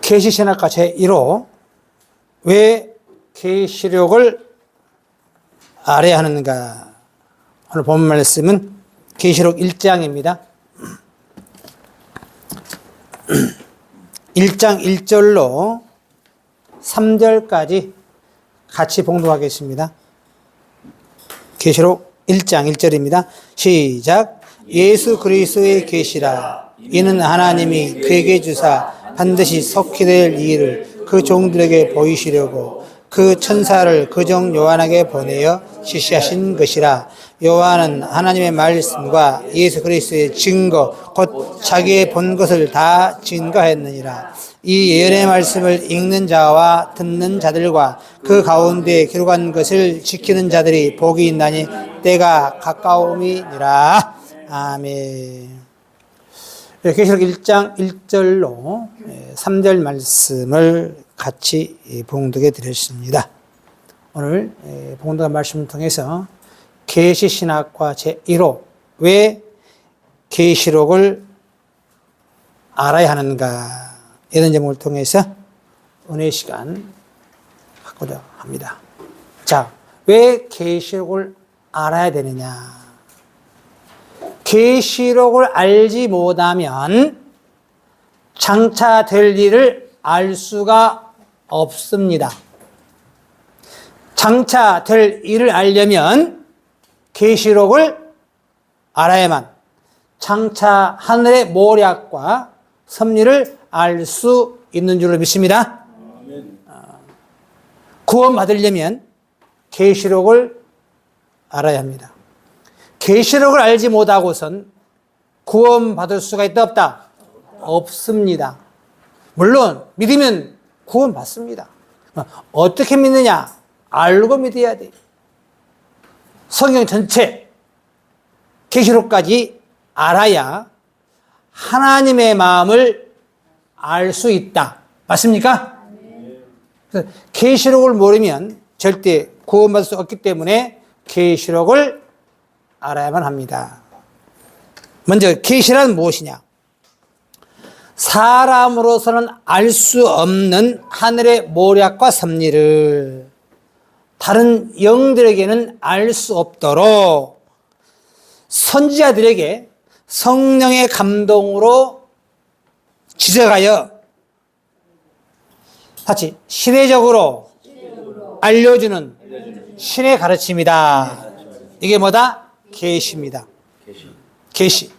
계시신학과 제1호 왜 계시록을 알아야 하는가. 오늘 본 말씀은 계시록 1장입니다. 1장 1절로 3절까지 같이 봉독하겠습니다. 계시록 1장 1절입니다. 시작. 예수 그리스도의 계시라. 이는 하나님이 그에게 주사 반드시 속히 될 일을 그 종들에게 보이시려고 그 천사를 그종 요한에게 보내어 지시하신 것이라. 요한은 하나님의 말씀과 예수 그리스도의 증거 곧 자기의 본 것을 다 증거했느니라. 이 예언의 말씀을 읽는 자와 듣는 자들과 그 가운데 기록한 것을 지키는 자들이 복이 있나니 때가 가까움이니라. 아멘. 계시록 1장 1절로 3절 말씀을 같이 봉독해 드렸습니다. 오늘 봉독한 말씀을 통해서 계시신학과 제1호 왜 계시록을 알아야 하는가 이런 제목을 통해서 은혜의 시간 갖고자 합니다. 자, 왜 계시록을 알아야 되느냐? 계시록을 알지 못하면 장차 될 일을 알 수가 없습니다. 장차 될 일을 알려면 계시록을 알아야만 장차 하늘의 모략과 섭리를 알 수 있는 줄로 믿습니다. 구원받으려면 계시록을 알아야 합니다. 계시록을 알지 못하고선 구원받을 수가 있다 없다? 없습니다. 물론 믿으면 구원받습니다. 어떻게 믿느냐? 알고 믿어야 돼. 성경 전체 계시록까지 알아야 하나님의 마음을 알 수 있다. 맞습니까? 계시록을 모르면 절대 구원받을 수 없기 때문에 계시록을 알아야만 합니다. 먼저 계시란 무엇이냐? 사람으로서는 알 수 없는 하늘의 모략과 섭리를 다른 영들에게는 알 수 없도록 선지자들에게 성령의 감동으로 지적하여 같이 시대적으로 알려주는 신의 가르침이다. 이게 뭐다? 계시입니다. 계시.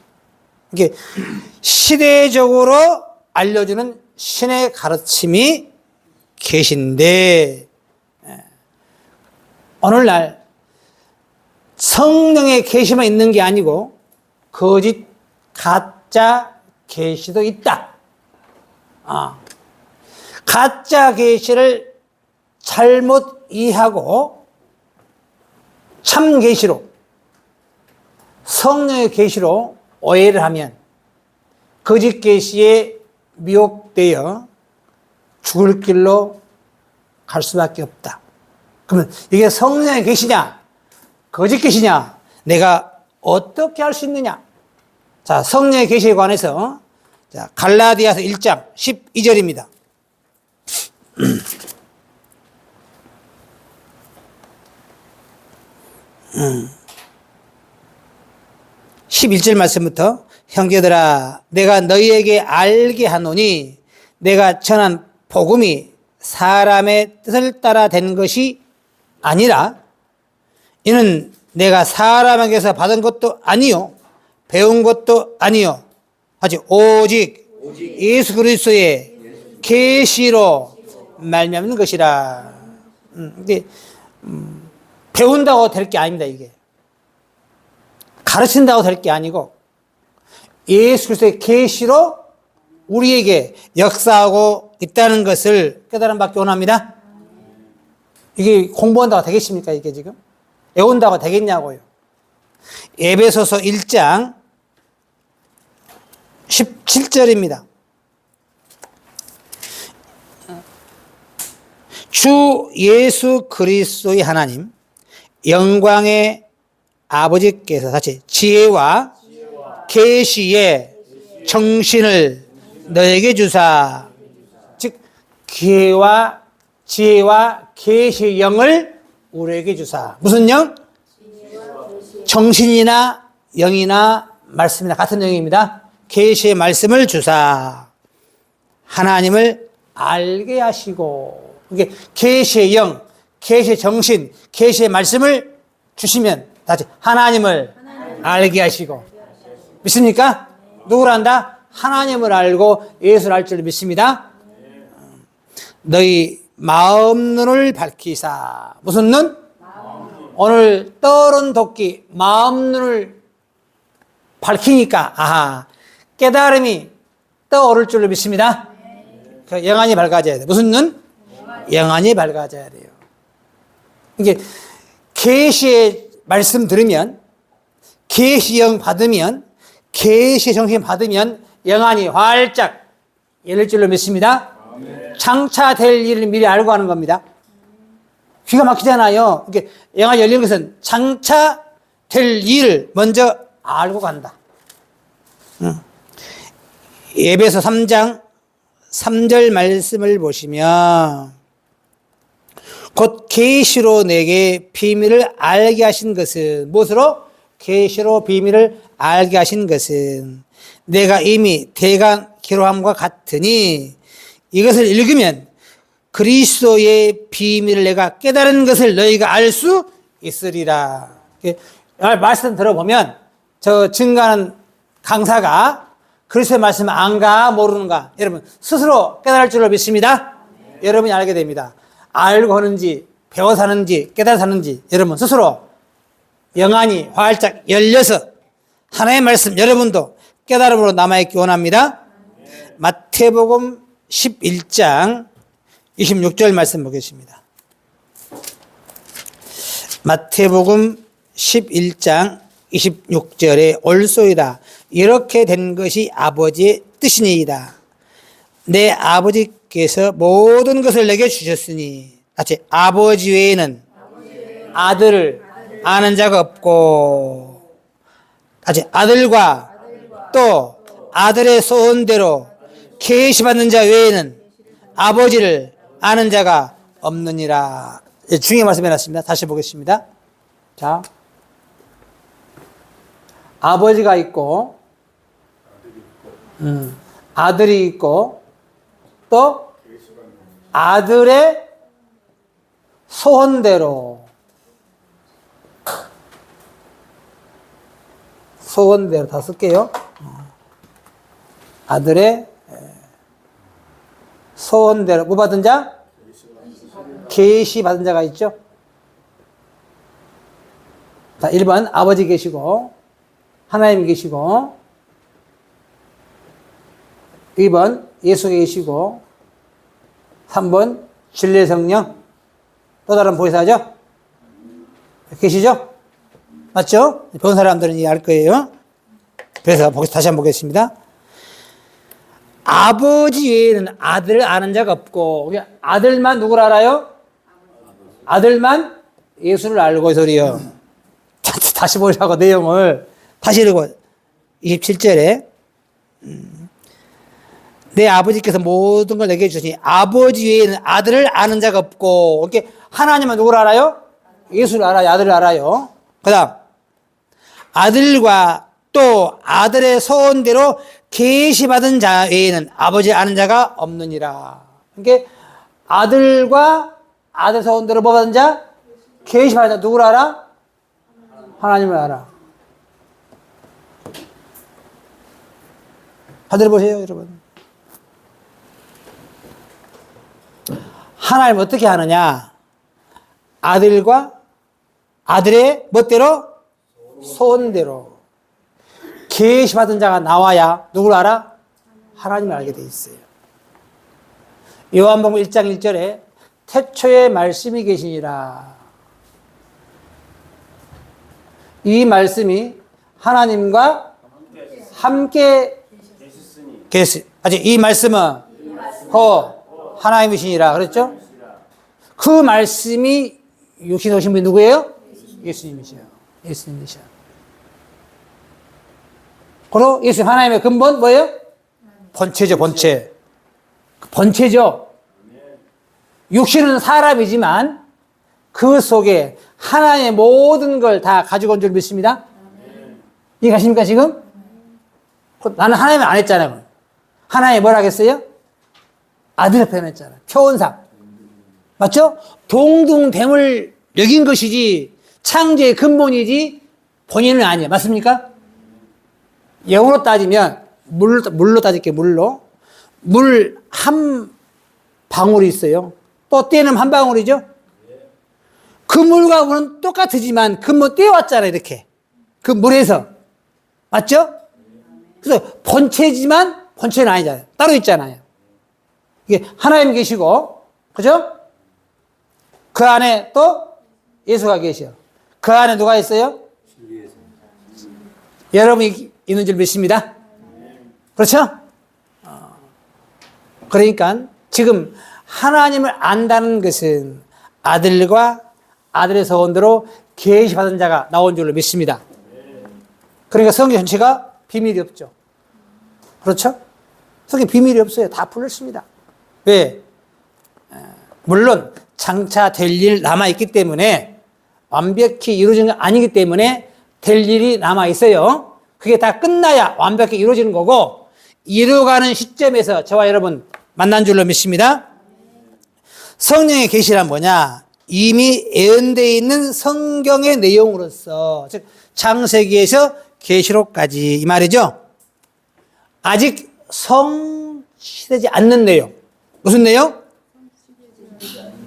이게 시대적으로 알려주는 신의 가르침이 계시인데 오늘날 성령의 계시만 있는 게 아니고 거짓 가짜 계시도 있다. 가짜 계시를 잘못 이해하고 참 계시로 성령의 계시로 오해를 하면 거짓 계시에 미혹되어 죽을 길로 갈 수밖에 없다. 그러면 이게 성령의 계시냐 거짓 계시냐 내가 어떻게 알 수 있느냐? 자, 성령의 계시에 관해서 자, 갈라디아서 1장 12절입니다. 11절 말씀부터 형제들아 내가 너희에게 알게 하노니 내가 전한 복음이 사람의 뜻을 따라 된 것이 아니라 이는 내가 사람에게서 받은 것도 아니요 배운 것도 아니요 하지 오직 예수 그리스도의 계시로 말미암는 것이라. 근데 배운다고 될 게 아닙니다. 이게 가르친다고 될 게 아니고 예수 그리스도의 계시로 우리에게 역사하고 있다는 것을 깨달음 받기 원합니다. 이게 공부한다고 되겠습니까? 이게 지금 외운다고 되겠냐고요. 에베소서 1장 17절입니다. 주 예수 그리스도의 하나님 영광의 아버지께서 다시 지혜와 계시의 정신을 너에게 주사. 즉 지혜와 계시의 영을 우리에게 주사. 무슨 영? 정신이나 영이나 말씀이나 같은 영입니다. 계시의 말씀을 주사. 하나님을 알게 하시고. 이게 계시의 영, 계시의 정신, 계시의 말씀을 주시면 다시 하나님을 알게 하시고. 믿습니까? 누구를 안다? 하나님을 알고 예수를 알 줄 믿습니다. 너희 마음 눈을 밝히사. 무슨 눈? 오늘 떠오른 도끼 마음 눈을 밝히니까 아하 깨달음이 떠오를 줄로 믿습니다. 영안이 밝아져야 돼요. 무슨 눈? 영안이 밝아져야 돼요. 이게 계시의 말씀 들으면, 계시영 받으면, 계시 정신 받으면 영안이 활짝 열릴 줄로 믿습니다. 장차 될 일을 미리 알고 하는 겁니다. 귀가 막히잖아요. 이렇게 영안이 열리는 것은 장차 될 일을 먼저 알고 간다. 에베소 3장 3절 말씀을 보시면 곧 계시로 내게 비밀을 알게 하신 것은 무엇으로? 계시로 비밀을 알게 하신 것은 내가 이미 대강 기록함과 같으니 이것을 읽으면 그리스도의 비밀을 내가 깨달은 것을 너희가 알 수 있으리라. 말씀 들어보면 저 증거하는 강사가 그리스도의 말씀 안가 모르는가 여러분 스스로 깨달을 줄로 믿습니다. 여러분이 알게 됩니다. 알고 하는지 배워서 하는지 깨달아서 하는지 여러분 스스로 영안이 활짝 열려서 하나님의 말씀 여러분도 깨달음으로 남아있기 원합니다. 마태복음 11장 26절 말씀 보겠습니다. 마태복음 11장 26절에 올소이다. 이렇게 된 것이 아버지의 뜻이니이다. 내 아버지께서 모든 것을 내게 주셨으니 같이 아버지 외에는 아들을 아는 자가 없고 같이 아들과 또 아들의 소원대로 계시받는 자 외에는 아버지를 아는 자가 없느니라. 중요한 말씀 해놨습니다. 다시 보겠습니다. 자, 아버지가 있고, 아들이 있고, 또 아들의 소원대로 다 쓸게요. 아들의 소원대로 뭐 받은 자? 계시 받은 자가 있죠. 자, 1번 아버지 계시고 하나님 계시고 2번 예수 계시고 3번 진리의 성령 또 다른 보혜사죠? 계시죠? 맞죠? 배운 사람들은 이해할 거예요. 그래서 다시 한번 보겠습니다. 아버지 외에는 아들을 아는 자가 없고 아들만 누구를 알아요? 아들만 예수를 알고 이 소리요. 다시 보시라고 내용을 다시 읽고 27절에 내 아버지께서 모든 걸 내게 주시니 아버지 외에는 아들을 아는 자가 없고 이렇게 하나님은 누구를 알아요? 예수를 알아요. 아들을 알아요. 그 다음 아들과 또 아들의 소원대로 계시받은 자 외에는 아버지 아는 자가 없느니라. 그러니까 아들과 아들 소원대로 뭐 받은 자? 계시받은 자 누구를 알아? 하나님을 알아. 다들 보세요, 여러분. 하나님 어떻게 하느냐? 아들과 아들의 멋대로 소원대로 계시받은 자가 나와야 누구를 알아? 하나님을 알게 돼 있어요. 요한복음 1장 1절에 태초에 말씀이 계시니라. 이 말씀이 하나님과 함께 아직 이 말씀은 하나님이시니라 그랬죠? 그 말씀이 육신 오신 분이 누구예요? 예수님이시요. 예수님이시요. 바로 예수 하나님의 근본 뭐예요? 본체죠, 본체. 본체죠. 육신은 사람이지만 그 속에 하나님의 모든 걸 다 가지고 온 줄 믿습니다. 이해가십니까, 지금? 나는 하나님을 안 했잖아요. 하나님이 뭐라 하겠어요? 아들을 표현했잖아요. 표현상. 맞죠? 동등됨을 여긴 것이지 창조의 근본이지 본인은 아니에요. 맞습니까? 영어로 따지면 물로 따질게요. 물로. 물 한 방울이 있어요. 또 떼는 한 방울이죠. 그 물과 물은 똑같지만 그 물 떼어왔잖아요. 이렇게. 그 물에서. 맞죠? 그래서 본체지만 본체는 아니잖아요. 따로 있잖아요. 이게 하나님 계시고, 그죠? 그 안에 또 예수가 계셔. 그 안에 누가 있어요? 여러분이 있는 줄 믿습니다. 그렇죠? 그러니까 지금 하나님을 안다는 것은 아들과 아들의 서원대로 계시받은 자가 나온 줄로 믿습니다. 그러니까 성경 전체가 비밀이 없죠. 그렇죠? 성경 비밀이 없어요. 다 풀렸습니다. 왜? 물론 장차 될 일 남아있기 때문에 완벽히 이루어진 건 아니기 때문에 될 일이 남아있어요. 그게 다 끝나야 완벽히 이루어지는 거고 이루어가는 시점에서 저와 여러분 만난 줄로 믿습니다. 성령의 계시란 뭐냐? 이미 예언되어 있는 성경의 내용으로서 즉 창세기에서 계시록까지 이 말이죠. 아직 성취되지 않는 내용. 무슨 내용?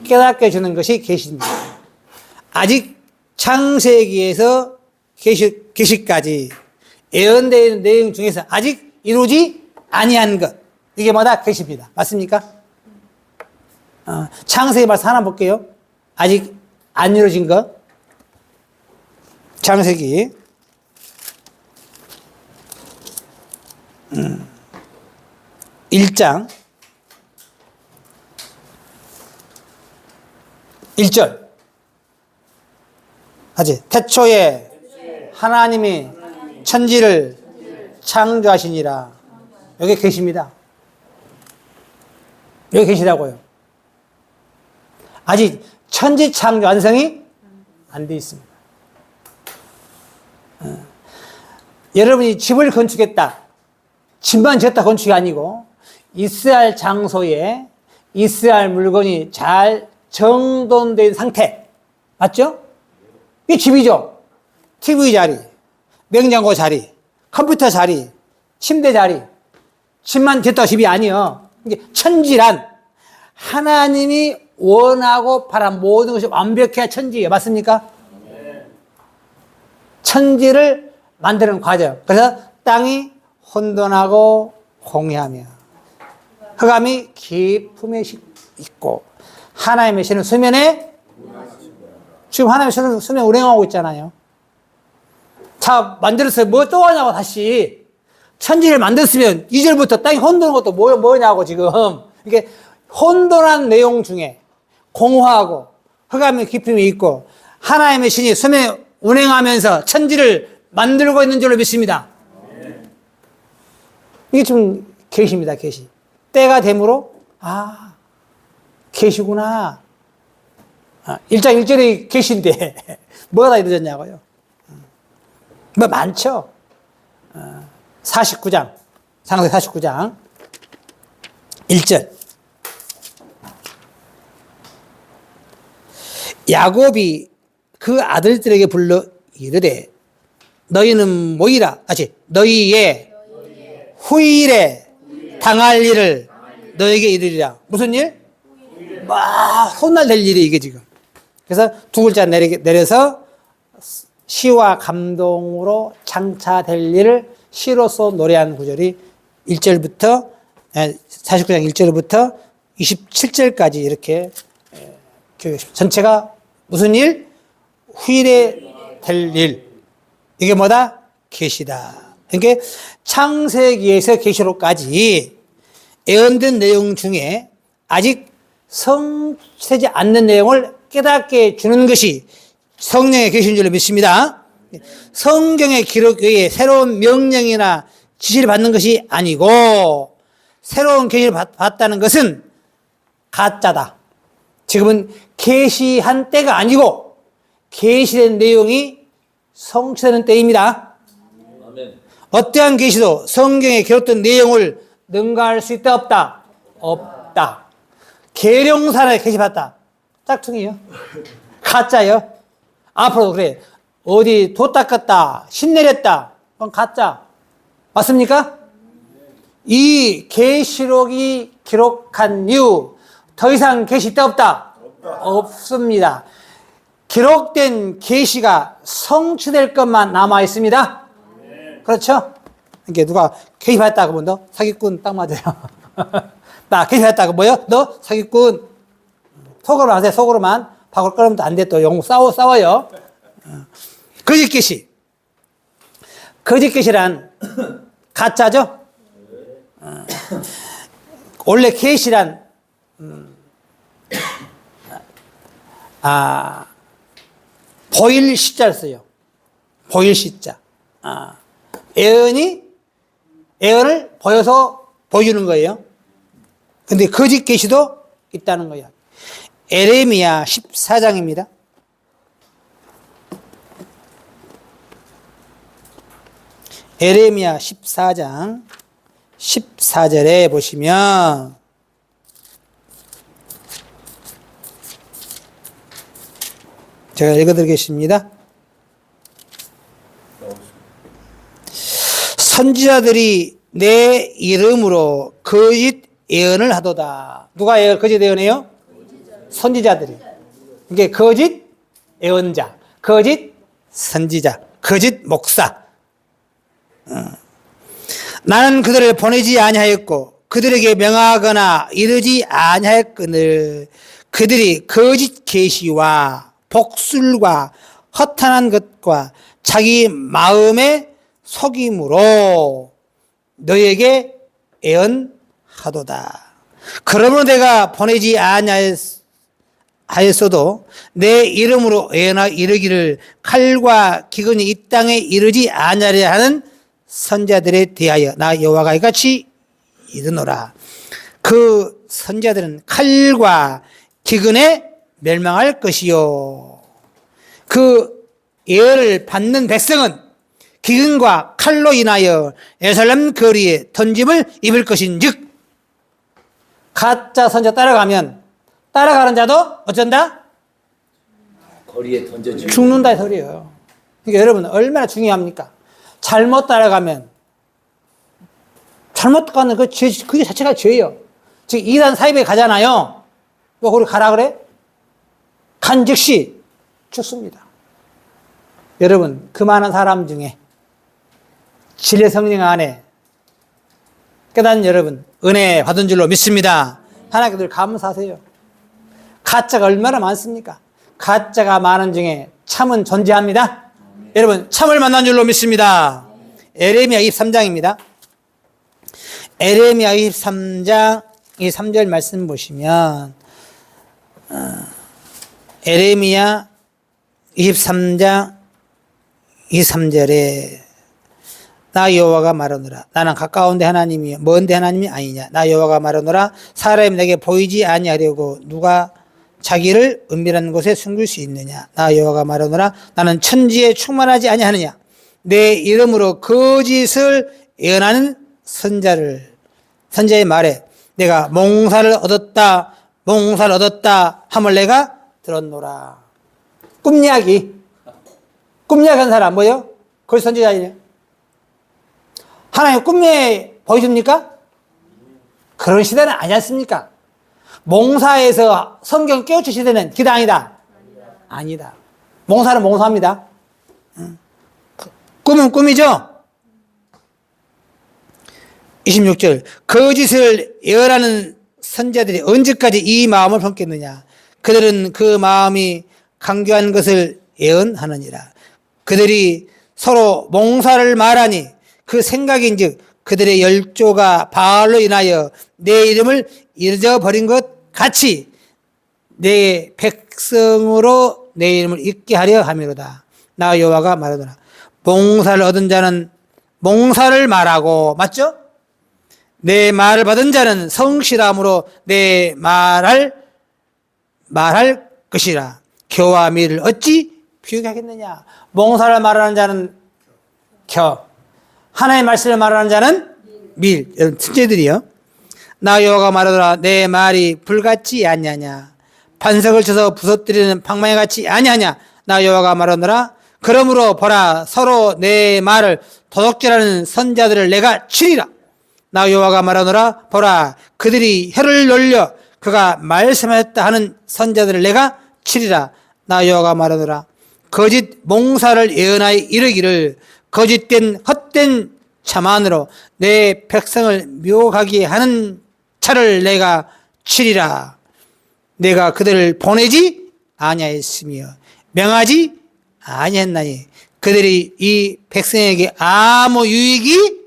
깨닫게 해주는 것이 계시입니다. 아직 창세기에서 계시까지 예언되어 있는 내용 중에서 아직 이루지 아니한 것. 이게 뭐다? 계시입니다. 맞습니까? 창세기 말씀 하나 볼게요. 아직 안 이루어진 것. 창세기 1장 1절. 하지. 태초에 하나님이 천지를 창조하시니라. 여기 계십니다. 여기 계시다고요. 아직 천지 창조 완성이 안 돼 있습니다. 여러분이 집을 건축했다. 집만 지었다 건축이 아니고 있어야 할 장소에 있어야 할 물건이 잘 정돈된 상태. 맞죠? 이게 집이죠. TV 자리, 냉장고 자리, 컴퓨터 자리, 침대 자리. 집만 지었다 집이 아니요. 이게 천지란 하나님이 원하고 바란 모든 것이 완벽해야 천지예요. 맞습니까? 천지를 만드는 과정. 그래서 땅이 혼돈하고 공해하며 흑암이 깊음에 있고 하나님의 신은 수면에 지금 하나님의 신은 수면에 운행하고 있잖아요. 자, 만들었어요. 뭐 또 하냐고 다시. 천지를 만들었으면 2절부터 땅이 혼돈한 것도 뭐냐고 지금. 이게 혼돈한 내용 중에 공허하고 흑암의 깊음이 있고 하나님의 신이 수면에 운행하면서 천지를 만들고 있는 줄로 믿습니다. 이게 좀 계시입니다. 계시. 때가 되므로 계시구나. 1장 1절이 계시인데 뭐가 다 이루어졌냐고요. 뭐 많죠. 49장 창세기 49장 1절. 야곱이 그 아들들에게 불러 이르되 너희는 모이라. 다시 너희의 후일에 당할 일을 너에게 이르리라. 무슨 일? 훗날 될 일이 이게 지금. 그래서 두 글자 내려서 시와 감동으로 장차 될 일을 시로서 노래하는 구절이 1절부터 49장 1절부터 27절까지 이렇게 전체가 무슨 일? 후일에 될 일. 이게 뭐다? 계시다. 그러니까 창세기에서 계시록까지 예언된 내용 중에 아직 성취되지 않는 내용을 깨닫게 주는 것이 성령의 계신 줄로 믿습니다. 성경의 기록 외에 새로운 명령이나 지시를 받는 것이 아니고 새로운 계시를 받았다는 것은 가짜다. 지금은 계시한 때가 아니고 계시된 내용이 성취되는 때입니다. 아멘. 어떠한 계시도 성경에 기록된 내용을 능가할 수 있다 없다? 없다. 계룡산에 계시받다. 짝퉁이요. 가짜요. 앞으로도 그래. 어디 도 닦았다, 신 내렸다, 그건 가짜. 맞습니까? 이 계시록이 기록한 이후 더 이상 계시 있다 없다? 없습니다. 기록된 계시가 성취될 것만 남아 있습니다. 그렇죠? 이게 누가 계시 받았다고 하면 너 사기꾼 딱 맞아요. 나 계시 받았다고 뭐요? 너 사기꾼. 속으로만 하세요. 속으로만. 밖으로 끌으면 안 돼. 또 영국 싸워요. 거짓 계시. 거짓 계시란 가짜죠? 원래 계시란 보일 시자를 써요. 보일 시자. 예언을 보여서 보여주는 거예요. 근데 거짓 계시도 있다는 거예요. 에레미야 14장입니다. 에레미야 14장 14절에 보시면 제가 읽어드리겠습니다. 선지자들이 내 이름으로 거짓 예언을 하도다. 누가 거짓 예언해요? 선지자들이. 이게 거짓 예언자, 거짓 선지자, 거짓 목사. 나는 그들을 보내지 아니하였고 그들에게 명하거나 이르지 아니하였거늘 그들이 거짓 계시와 복술과 허탄한 것과 자기 마음의 속임으로 너에게 예언하도다. 그러므로 내가 보내지 아니하였어도 내 이름으로 이르기를 칼과 기근이 이 땅에 이르지 아니하려 하는 선자들에 대하여 나 여호와가 이같이 이르노라. 그 선자들은 칼과 기근에 멸망할 것이요. 그 예언을 받는 백성은 기근과 칼로 인하여 예루살렘 거리에 던짐을 입을 것인즉 가짜 선자 따라가면 따라가는 자도 어쩐다? 거리에 던져지고 죽는다 이 소리예요. 그러니까 여러분 얼마나 중요합니까? 잘못 따라가면 잘못 가는 그 자체가 죄예요. 즉 이단 사입에 가잖아요. 뭐 거기 가라 그래? 간 즉시 죽습니다. 여러분 그 많은 사람 중에 진리 성령 안에 깨닫는 여러분 은혜 받은 줄로 믿습니다. 하나님께 늘 감사하세요. 가짜가 얼마나 많습니까? 가짜가 많은 중에 참은 존재합니다. 여러분 참을 만난 줄로 믿습니다. 에레미야 23장입니다. 에레미야 23장 이 3절 말씀 보시면 에레미야 23장 이 3절에 나 여호와가 말하노라. 나는 가까운데 하나님이요 먼데 하나님이 아니냐. 나 여호와가 말하노라. 사람이 내게 보이지 아니하려고 누가 자기를 은밀한 곳에 숨길 수 있느냐. 나 여호와가 말하노라. 나는 천지에 충만하지 아니하느냐. 내 이름으로 거짓을 예언하는 선자의 말에 내가 몽사를 얻었다 함을 내가 들었노라. 꿈 이야기 한 사람 뭐요? 거짓 선지자이네요. 하나님 꿈에 보여줍니까? 그런 시대는 아니지 않습니까? 몽사에서 성경 깨우칠 시대는 기다 아니다? 아니다. 몽사는 몽사입니다. 꿈은 꿈이죠? 26절 거짓을 예언하는 선자들이 언제까지 이 마음을 품겠느냐. 그들은 그 마음이 강교한 것을 예언하느니라. 그들이 서로 몽사를 말하니 그 생각인즉 그들의 열조가 바알로 인하여 내 이름을 잊어버린 것 같이 내 백성으로 내 이름을 잊게 하려 함이로다. 나 여호와가 말하노라. 몽사를 얻은 자는 몽사를 말하고, 맞죠? 내 말을 받은 자는 성실함으로 내 말할 것이라. 겨와 밀을 어찌 비교하겠느냐. 몽사를 말하는 자는 겨, 하나님의 말씀을 말하는 자는 밀. 이런 특제들이요. 나 여호와가 말하더라. 내 말이 불같지 아니하냐. 반석을 쳐서 부서뜨리는 방망이 같이 아니하냐. 나 여호와가 말하노라. 그러므로 보라, 서로 내 말을 도둑질하는 선자들을 내가 치리라. 나 여호와가 말하노라. 보라, 그들이 혀를 놀려 그가 말씀하였다 하는 선자들을 내가 치리라. 나 여호와가 말하노라. 거짓 몽사를 예언하여 이르기를 거짓된 헛된 자만으로 내 백성을 묘하게 하는 차를 내가 치리라. 내가 그들을 보내지 아니하였으며 명하지 아니했나니 그들이 이 백성에게 아무 유익이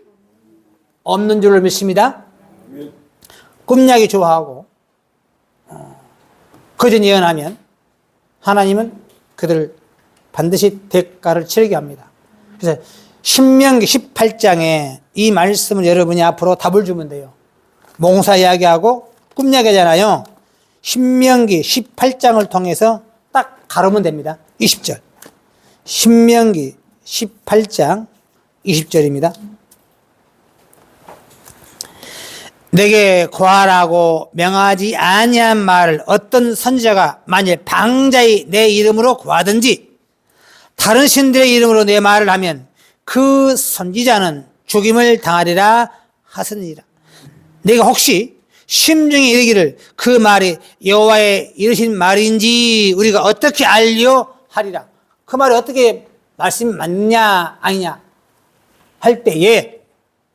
없는 줄로 믿습니다. 꿈야기 좋아하고 거짓 예언하면 하나님은 그들을 반드시 대가를 치르게 합니다. 그래서 신명기 18장에 이 말씀을 여러분이 앞으로 답을 주면 돼요. 몽사 이야기하고 꿈야기잖아요. 신명기 18장을 통해서 딱 가르면 됩니다. 20절. 신명기 18장 20절입니다. 내게 구하라고 명하지 아니한 말을 어떤 선지자가 만일 방자히 내 이름으로 구하든지 다른 신들의 이름으로 내 말을 하면 그 선지자는 죽임을 당하리라 하시니라. 내가 혹시 심중에 이르기를 그 말이 여호와의 이르신 말인지 우리가 어떻게 알려 하리라. 그 말이 어떻게 말씀이 맞냐 아니냐 할 때에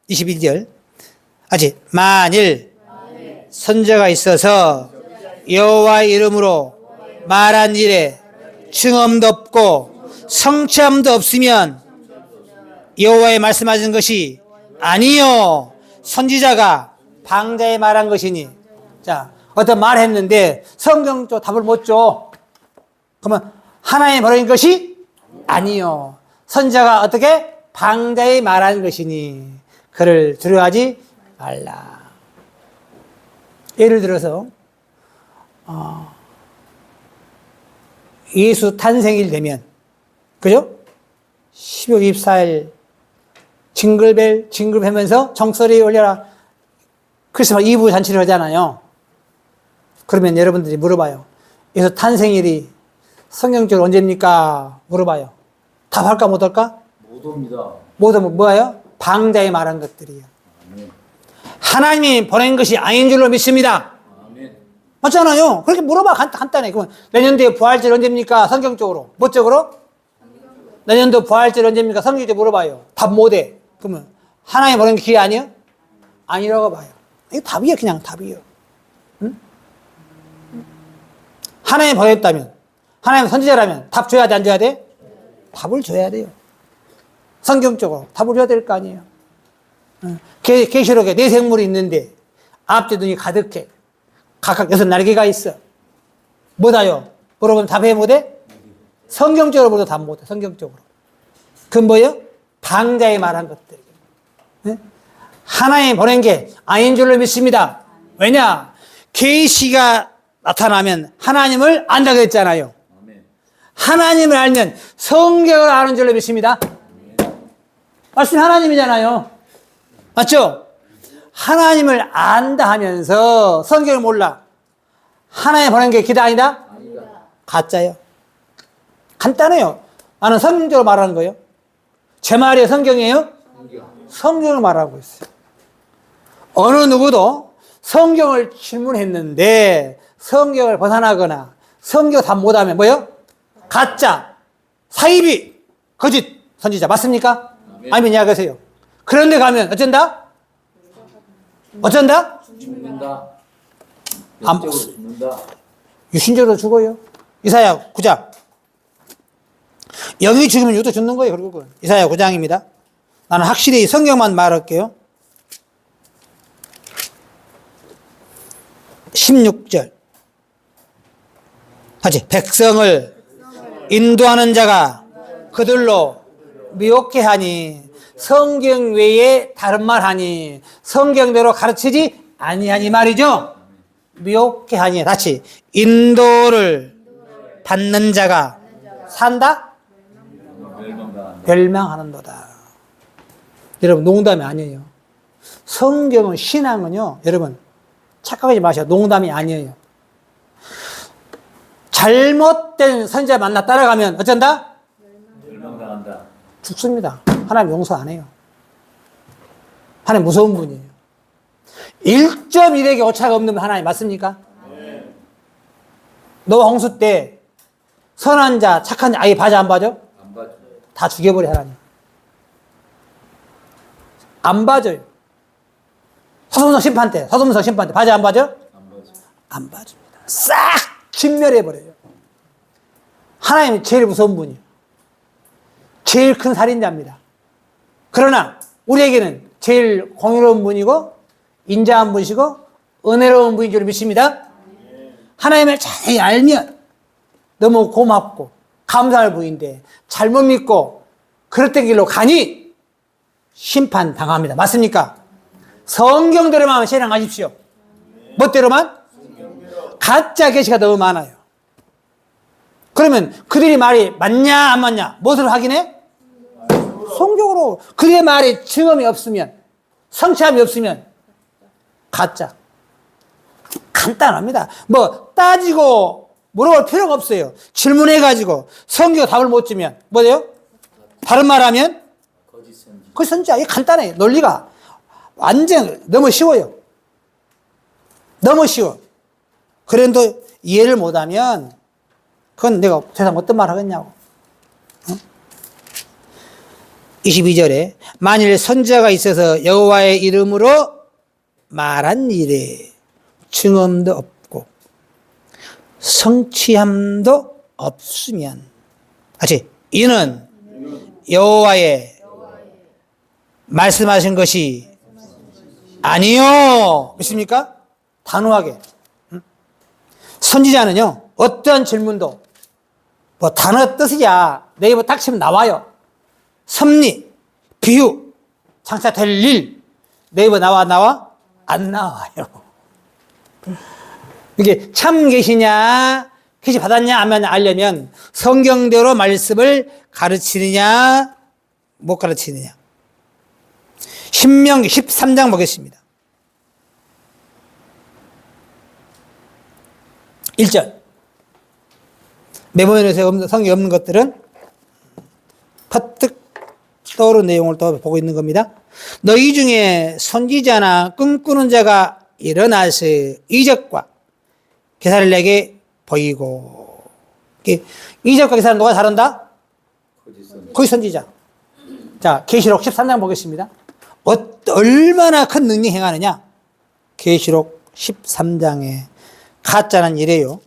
21절 아직 만일 선지자가 있어서 여호와의 이름으로 말한 일에 증언도 없고 성취함도 없으면 여호와의 말씀하신 것이 아니요 선지자가 방자에 말한 것이니. 자, 어떤 말 했는데 성경도 답을 못 줘. 그러면 하나님이 버린 것이 아니요 선지자가 어떻게 방자에 말한 것이니 그를 두려워하지 말라. 예를 들어서 예수 탄생일 되면 그죠? 12월 24일 징글벨 하면서 정소리 올려라. 크리스마스 이브 잔치를 하잖아요. 그러면 여러분들이 물어봐요. 예수 탄생일이 성경적으로 언제입니까? 물어봐요. 답할까 못할까? 못 옵니다. 못 오면 뭐예요? 방자에 말한 것들이에요. 아멘. 하나님이 보낸 것이 아닌 줄로 믿습니다. 아멘. 맞잖아요. 그렇게 물어봐. 간단해. 그러면 내년도에 부활절 언제입니까? 성경적으로. 뭐적으로? 내년도 부활절 언제입니까? 성경적으로 물어봐요. 답 못해. 그러면 하나님 보낸 게 그게 아니에요? 아니라고 봐요. 이거 답이에요. 그냥 답이에요. 응? 하나님 보냈다면 하나님 선지자라면 답 줘야 돼? 안 줘야 돼? 답을 줘야 돼요. 성경적으로 답을 줘야 될 거 아니에요. 계시록에 네 생물이 있는데 앞뒤 눈이 가득해. 각각 6날개가 있어. 뭐다요? 여러분 답해 못해? 성경적으로 보도 답 못해. 성경적으로. 그건 뭐예요? 방자에 말한 것들. 네? 하나님 보낸 게 아닌 줄로 믿습니다. 왜냐? 계시가 나타나면 하나님을 안다고 했잖아요. 아멘. 하나님을 알면 성경을 아는 줄로 믿습니다. 말씀이 하나님이잖아요. 맞죠? 하나님을 안다 하면서 성경을 몰라. 하나님 보낸 게 기다 아니다? 아니다. 가짜예요. 간단해요. 나는 성경적으로 말하는 거예요. 제 말이 성경이에요? 성경. 성경을 말하고 있어요. 어느 누구도 성경을 질문했는데 성경을 벗어나거나 성경 답 못하면 뭐예요? 가짜, 사이비, 거짓 선지자 맞습니까? 아멘. 아니면 이야기하세요. 그런데 가면 어쩐다? 어쩐다? 죽는다. 안- 영적으로 죽는다. 유신적으로 죽어요. 이사야 9장. 영이 죽으면 유도 죽는 거예요. 결국은. 이사야 9장입니다. 나는 확실히 성경만 말할게요. 16절. 하지. 백성을 인도하는 자가 그들로 미혹해 하니 성경 외에 다른 말 하니 성경대로 가르치지 아니하니 말이죠. 미혹해 하니 다시 인도를 받는 자가 산다? 멸망당한다. 멸망하는도다. 여러분 농담이 아니에요. 성경은 신앙은요. 여러분 착각하지 마세요. 농담이 아니에요. 잘못된 선지자 만나 따라가면 어쩐다? 멸망당한다. 죽습니다. 하나님 용서 안 해요. 하나님 무서운 분이에요. 1.1에게 오차가 없는 하나님 맞습니까? 네. 노아 홍수 때 선한 자, 착한 자 아예 봐줘 안 봐줘? 안 봐줘. 다 죽여버려 하나님. 안 봐줘요. 소돔성 심판 때 봐줘 안 봐줘? 안 봐줘. 안 봐줍니다. 싹 진멸해버려요. 하나님이 제일 무서운 분이에요. 제일 큰 살인자입니다. 그러나 우리에게는 제일 공의로운 분이고 인자한 분이시고 은혜로운 분인 줄 믿습니다. 하나님을 잘 알면 너무 고맙고 감사할 분인데 잘못 믿고 그랬던 길로 가니 심판 당합니다. 맞습니까? 성경대로만 신앙하십시오. 멋대로만? 가짜 계시가 너무 많아요. 그러면 그들이 말이 맞냐 안 맞냐 무엇을 확인해? 성경으로 그들의 말이 증언이 없으면 성취함이 없으면 가짜. 간단합니다. 뭐 따지고 물어볼 필요가 없어요. 질문해가지고 성경 답을 못 주면 뭐예요? 다른 말하면 거짓 선지. 그 선지자. 이게 간단해요. 논리가 완전 너무 쉬워요. 너무 쉬워. 그런데 이해를 못하면 그건 내가 세상 어떤 말 하겠냐고. 22절에 만일 선지자가 있어서 여호와의 이름으로 말한 일에 증언도 없고 성취함도 없으면 같이 이는 여호와의 말씀하신 것이 아니요. 믿습니까? 단호하게. 선지자는요 어떠한 질문도 뭐 단어 뜻이야 네이버 딱 치면 나와요. 섭리, 비유, 장차 될 일 네이버 나와? 안 나와요. 이게 참 계시냐 계시 받았냐 안 받냐 알려면 성경대로 말씀을 가르치느냐 못 가르치느냐. 신명기 13장 보겠습니다. 1절 메모에 성경에 없는 것들은 퍼뜩 떠오른 내용을 또 보고 있는 겁니다. 너희 중에 선지자나 꿈꾸는 자가 일어나서 이적과 기사를 내게 보이고. 이적과 기사는 누가 다룬다? 거짓 선지. 거기 선지자. 자, 계시록 13장 보겠습니다. 얼마나 큰 능력 행하느냐? 계시록 13장에 가짜는 이래요.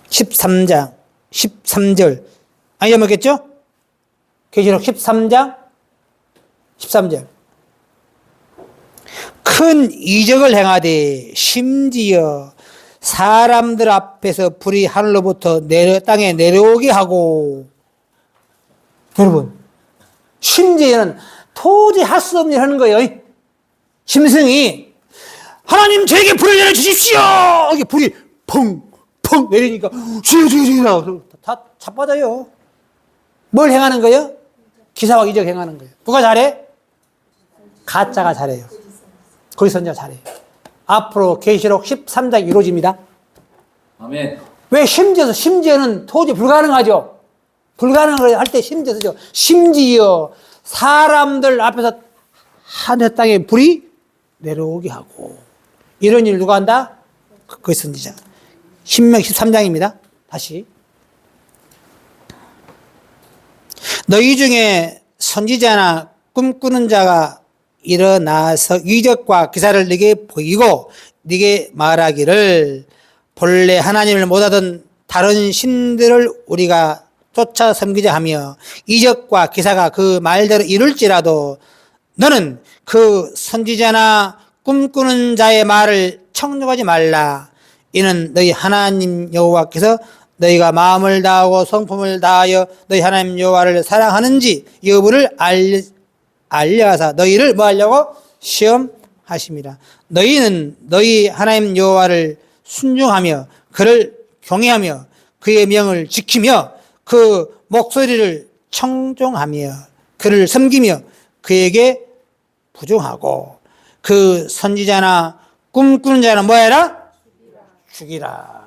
13장 13절 안 잊어먹겠죠? 계시록 13장 13절 큰 이적을 행하되 심지어 사람들 앞에서 불이 하늘로부터 땅에 내려오게 하고. 여러분 심지어는 도저히 할 수 없는 일을 하는 거예요. 심승이 하나님 저에게 불을 내려주십시오. 이게 불이 펑펑 내리니까 다 자빠져요. 뭘 행하는 거예요? 기사와 이적 행하는 거예요. 누가 잘해? 가짜가 잘해요. 거기 선지자가 잘해요. 앞으로 계시록 13장이 이루어집니다. 아멘. 왜 심지어는 도저히 불가능하죠. 불가능을 할 때 심지어죠. 심지어 사람들 앞에서 하늘 땅에 불이 내려오게 하고. 이런 일 누가 한다? 그 선지자. 신명기 13장입니다. 다시. 너희 중에 선지자나 꿈꾸는 자가 일어나서 이적과 기사를 네게 보이고 네게 말하기를 본래 하나님을 못하던 다른 신들을 우리가 쫓아 섬기자 하며 이적과 기사가 그 말대로 이룰지라도 너는 그 선지자나 꿈꾸는 자의 말을 청종하지 말라. 이는 너희 하나님 여호와께서 너희가 마음을 다하고 성품을 다하여 너희 하나님 여호와를 사랑하는지 여부를 알려하사 너희를 뭐 하려고? 시험하심이라. 너희는 너희 하나님 여호와를 순종하며 그를 경외하며 그의 명을 지키며 그 목소리를 청종하며 그를 섬기며 그에게 부종하고 그 선지자나 꿈꾸는 자는 뭐 해라? 죽이라.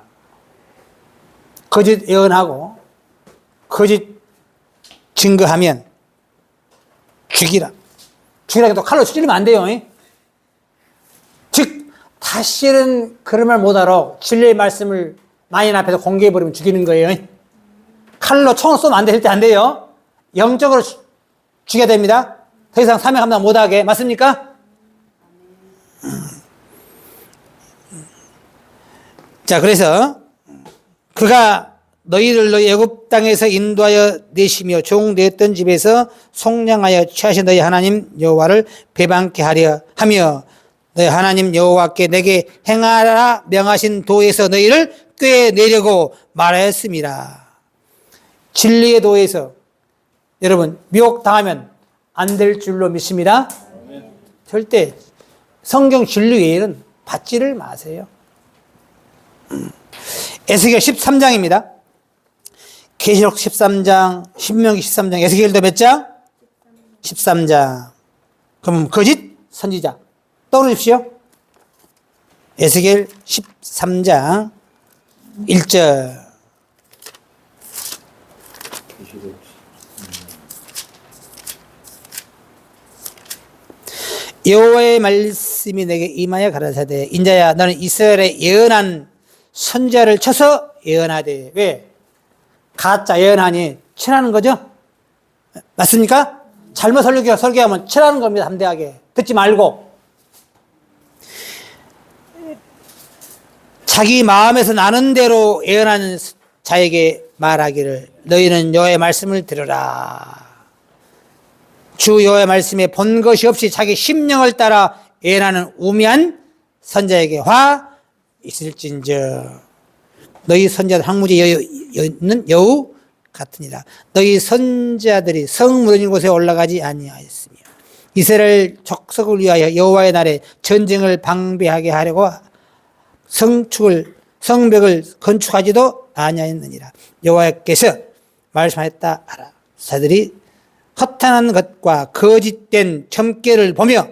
거짓 예언하고 거짓 증거하면 죽이라. 죽이라고 또 칼로 찔리면 안 돼요. 즉 다시는 그런 말 못하러 진리의 말씀을 만인 앞에서 공개해버리면 죽이는 거예요. 칼로 총을 쏘면 안 될 때 안 돼요. 영적으로 죽여야 됩니다. 더 이상 사명 감당 못하게. 맞습니까? 자, 그래서 그가 너희를 너희 애굽 땅에서 인도하여 내시며 종되었던 집에서 속량하여 취하신 너희 하나님 여호와를 배반케 하려 하며 너희 하나님 여호와께 내게 행하라 명하신 도에서 너희를 꾀내려고 말하였습니다. 진리의 도에서 여러분 미혹당하면 안 될 줄로 믿습니다. 절대 성경 진리 외에는 받지를 마세요. 에스겔 13장입니다. 계시록 13장, 신명기 13장, 에스겔도 몇 장? 13장. 그럼 거짓 선지자 떠오르십시오. 에스겔 13장 1절. 여호와의 말씀이 내게 임하여 가라사대 인자야 너는 이스라엘에 예언한 선지자를 쳐서 예언하되. 왜? 가짜 예언하니 치라는 거죠? 맞습니까? 잘못 설교하면 치라는 겁니다. 담대하게 듣지 말고 자기 마음에서 나는 대로 예언하는 자에게 말하기를 너희는 여호와의 말씀을 들으라. 주 여호와의 말씀에 본 것이 없이 자기 심령을 따라 예언하는 우매한 선자에게 화 있을진저 너희 선자들 항무지에 있는 여우 같으니라. 너희 선자들이 성 무너진 곳에 올라가지 아니하였으며 이스라엘 족속을 위하여 여호와의 날에 전쟁을 방비하게 하려고 성벽을 건축하지도 아니하였느니라. 여호와께서 말씀하였다 하라. 사들이 허탄한 것과 거짓된 점괘를 보며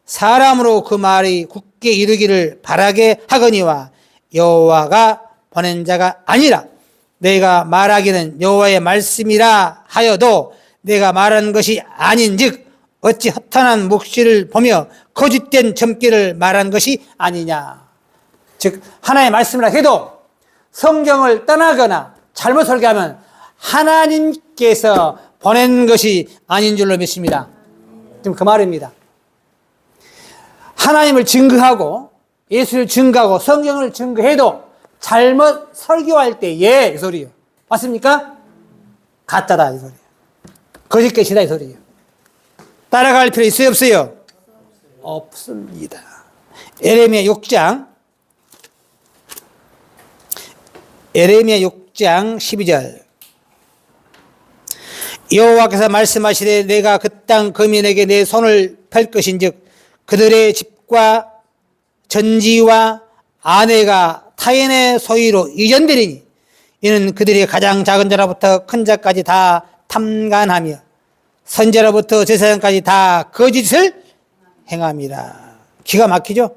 사람으로 그 말이 굳게 이루기를 바라게 하거니와 여호와가 보낸 자가 아니라 내가 말하기는 여호와의 말씀이라 하여도 내가 말한 것이 아닌즉 어찌 허탄한 묵시를 보며 거짓된 점괘를 말한 것이 아니냐. 즉 하나님의 말씀이라 해도 성경을 떠나거나 잘못 설교하면 하나님께서 보낸 것이 아닌 줄로 믿습니다. 지금 그 말입니다. 하나님을 증거하고 예수를 증거하고 성경을 증거해도 잘못 설교할 때에 이 소리요. 맞습니까? 가짜다 이 소리요. 거짓개시다 이 소리요. 따라갈 필요 있어요 없어요? 없습니다. 에레미야 6장 12절 여호와께서 말씀하시되 내가 그 땅 거민에게 내 손을 펼 것인즉 그들의 집과 전지와 아내가 타인의 소유로 이전되리니 이는 그들이 가장 작은 자로부터 큰 자까지 다 탐관하며 선지자로부터 제사장까지 다 거짓을 행함이라. 기가 막히죠?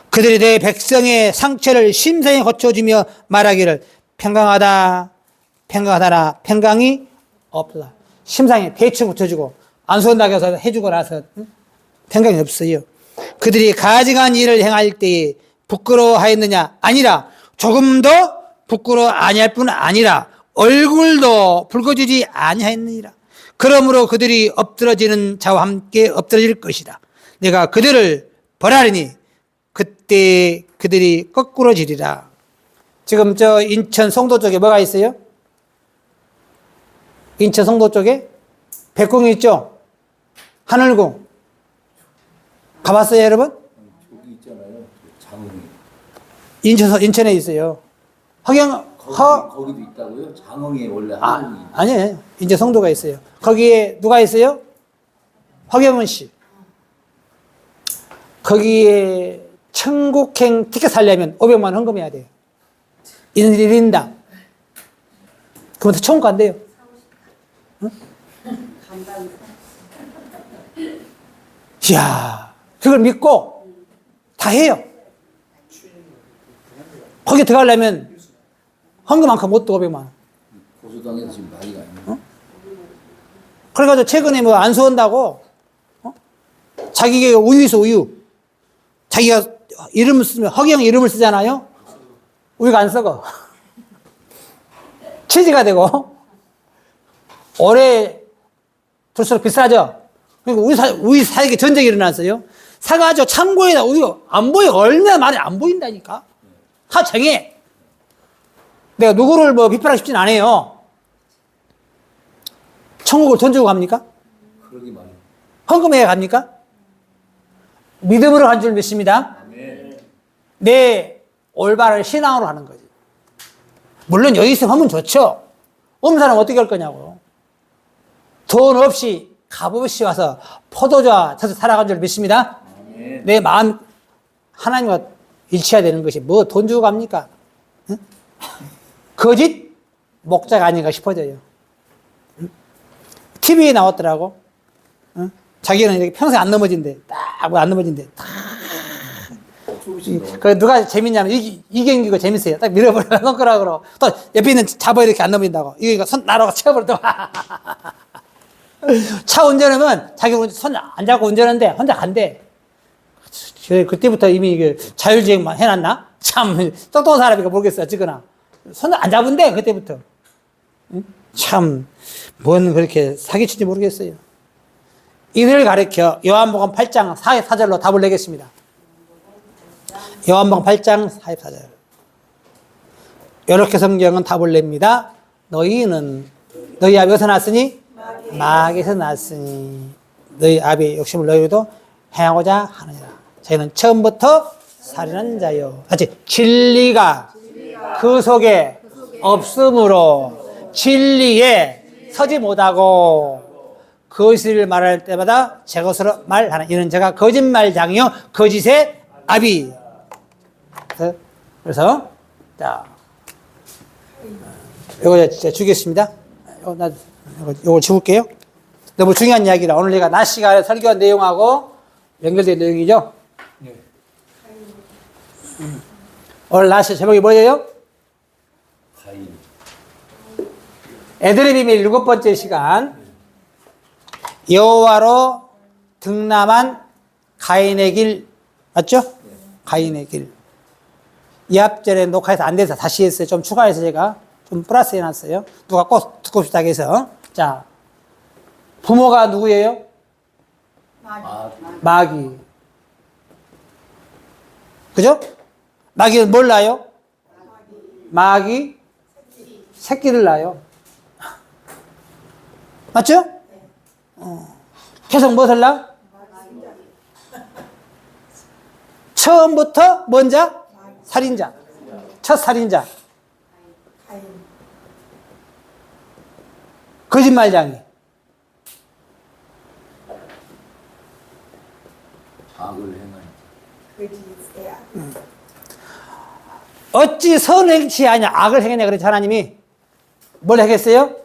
그들이 내 백성의 상처를 심상히 고쳐주며 말하기를 평강하다 평강하다나 평강이 없다. 심상히 대충 고쳐주고 안수원다고 해서 해주고 나서 평강이 없어요. 그들이 가증한 일을 행할 때에 부끄러워하였느냐? 아니라 조금 더 부끄러워 아니할 뿐 아니라 얼굴도 붉어지지 아니하였느니라. 그러므로 그들이 엎드러지는 자와 함께 엎드러질 것이다. 내가 그들을 벌하리니 그때 그들이 거꾸로 지리라. 지금 저 인천 송도 쪽에 뭐가 있어요? 인천 송도 쪽에 백궁이 있죠? 하늘궁. 가봤어요, 여러분? 저기 있잖아요. 장흥이. 인천에 있어요. 거기도 있다고요? 장흥에 원래 한국이 아니에요. 이제 성도가 있어요. 거기에 누가 있어요? 허경은 씨. 거기에 천국행 티켓 살려면 500만 원 헌금해야 돼요. 1인당. 그러면 천국 간대요. 응? 이야, 그걸 믿고 다 해요. 거기 들어가려면 헌금 만큼 못 도 500만 원. 고소당해서 지금 난리가 아니에요. 그래가지고 최근에 뭐 안수 한다고, 자기가 우유 있어, 우유. 자기가 이름을 쓰면, 허경 이름을 쓰잖아요? 우유가 안 썩어. 체지가 되고, 오래 둘수록 비싸죠? 그러니까 우유 사기 전쟁이 일어났어요. 사가지고 창고에다 우유 안 보여. 얼마나 많이 안 보인다니까? 다 정해. 내가 누구를 뭐 비판하고 싶진 않아요. 천국을 돈 주고 갑니까? 그러기 말이에요. 헌금해야 갑니까? 믿음으로 간 줄 믿습니다. 아멘. 내 올바른 신앙으로 하는 거지. 물론 여기 있으면 하면 좋죠. 없는 사람 어떻게 할 거냐고. 돈 없이 값없이 와서 포도주와 져서 살아간 줄 믿습니다. 아멘. 내 마음 하나님과 일치해야 되는 것이 뭐 돈 주고 갑니까? 응? 거짓 목자가 아닌가 싶어져요. 응? TV에 나왔더라고. 응? 자기는 이렇게 평생 안 넘어진대. 딱 안 넘어진대. 그 누가 재밌냐면 이경규가 재밌어요. 딱 밀어버려 손가락으로. 또 옆에 있는 잡아 이렇게 안 넘어진다고. 이거 손 나라고 채워버려. 또. 차 운전하면 자기 손 안 잡고 운전하는데 혼자 간대. 그때부터 이미 이게 자율주행만 해놨나? 참 똑똑한 사람이니까 모르겠어. 어쨌거나 손 안 잡은데 그때부터. 참 뭔 그렇게 사기친지 모르겠어요. 이를 가리켜 요한복음 8장 44절로 답을 내겠습니다. 요한복음 8장 44절. 이렇게 성경은 답을 냅니다. 너희는 너희 아비 어디서 났으니? 마귀에서 났으니 너희 아비의 욕심을 너희도 행하고자 하느니라. 저희는 처음부터 살인한 자요. 진리가 그 속에 없으므로 진리에 서지 못하고 거짓을 말할 때마다 제 것으로 말하는 이는 제가 거짓말장이요 거짓의 아비. 그래서 자 이거 제가 주겠습니다. 이걸 지울게요. 너무 중요한 이야기라. 오늘 내가 낮 시간에 설교한 내용하고 연결된 내용이죠. 네. 오늘 낮 시간 제목이 뭐예요? 가인. 애들의 비밀 7번째 시간. 여호와로 등남한 가인의 길 맞죠? 가인의 길. 이 앞절에 녹화해서 안 돼서 다시 했어요. 좀 추가해서 제가 좀 플러스 해놨어요. 누가 꼭 듣고 싶다고 해서. 자, 부모가 누구예요? 마귀. 그죠? 마귀는 뭘 낳아요? 마귀 새끼를 낳아요. 맞죠? 계속 무엇을 낳아? 처음부터 뭔 자? 살인자. 첫 살인자. 거짓말장이. 악을 행하니. 어찌 선을 행치 아니냐 악을 행했냐 그랬지 하나님이. 뭘 하겠어요?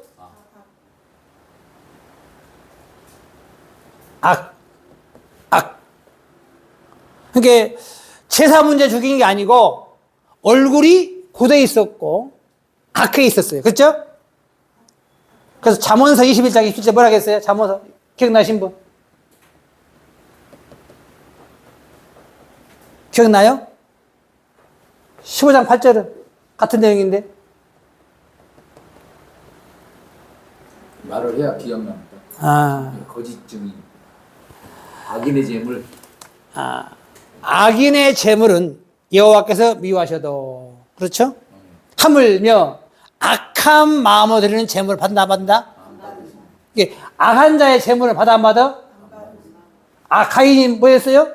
악. 그러니까 제사 문제 죽인 게 아니고 얼굴이 고대 있었고 악해 있었어요. 그렇죠? 그래서 잠언서 21장 27절 뭐라 했어요? 잠언서 기억나신 분? 기억나요? 15장 8절은 같은 내용인데 말을 해야 기억납니다. 거짓증이 악인의 재물. 악인의 재물은 여호와께서 미워하셔도 그렇죠? 하물며 악한 마음으로 드리는 재물을 받는다 안 받는다? 이게 악한 자의 재물을 받아 안 받아? 가인이 뭐였어요?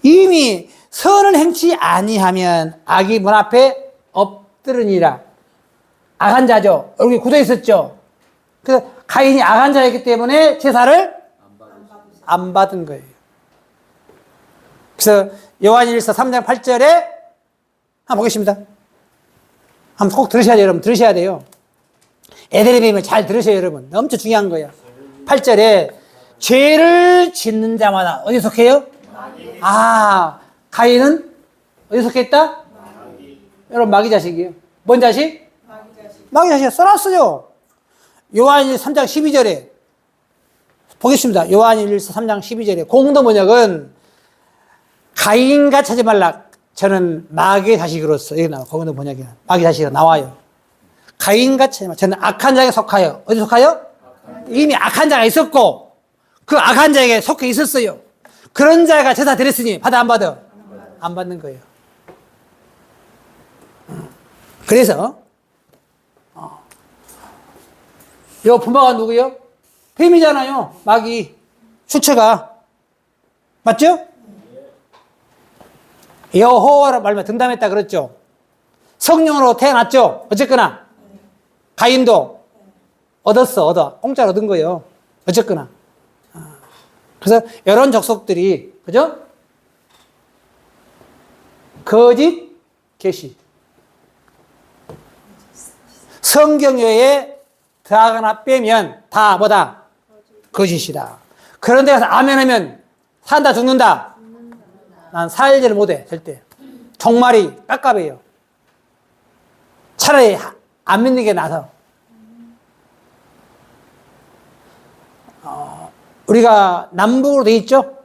이미 선을 행치 아니하면 악이 문 앞에 엎드르니라. 악한 자죠. 얼굴이 굳어 있었죠. 그래서 가인이 악한 자였기 때문에 제사를 안 받은 거예요. 그래서 요한일서 3장 8절에 한번 보겠습니다. 한번 꼭 들으셔야 돼요, 여러분. 들으셔야 돼요. 애들이 배우면 잘 들으세요, 여러분. 엄청 중요한 거예요. 8절에 죄를 짓는 자마다 어디 속해요? 가인은 어디 속했다? 여러분, 마귀 자식이에요. 뭔 자식? 마귀 자식. 써놨어요. 요한일서 3장 12절에 보겠습니다. 요한일서 3장 12절에 공동 번역은 가인같이 하지 말라. 저는 마귀의 자식으로서 여기 나와. 공동 번역에 마귀 자식으로 나와요. 가인같이 하지 말라. 저는 악한 자에게 속하여. 어디 속하여? 이미 악한 자가 있었고 그 악한 자에게 속해 있었어요. 그런 자가 제사 드렸으니 받아 안 받아? 안 받는 거예요. 그래서 요 부모가 누구요? 뱀이잖아요. 마귀 수처가 맞죠? 여호와라 말면 등담했다 그랬죠. 성령으로 태어났죠. 어쨌거나 가인도 얻어 공짜로 얻은 거예요. 어쨌거나 그래서 이런 족속들이 그죠? 거짓 계시 성경 외에 더하거나 빼면 다 뭐다? 거짓이다. 그런 데 가서 아멘 하면 산다 죽는다? 난 살지를 못해 절대. 종말이 깝깝해요. 차라리 안 믿는 게 나서. 우리가 남북으로 돼 있죠?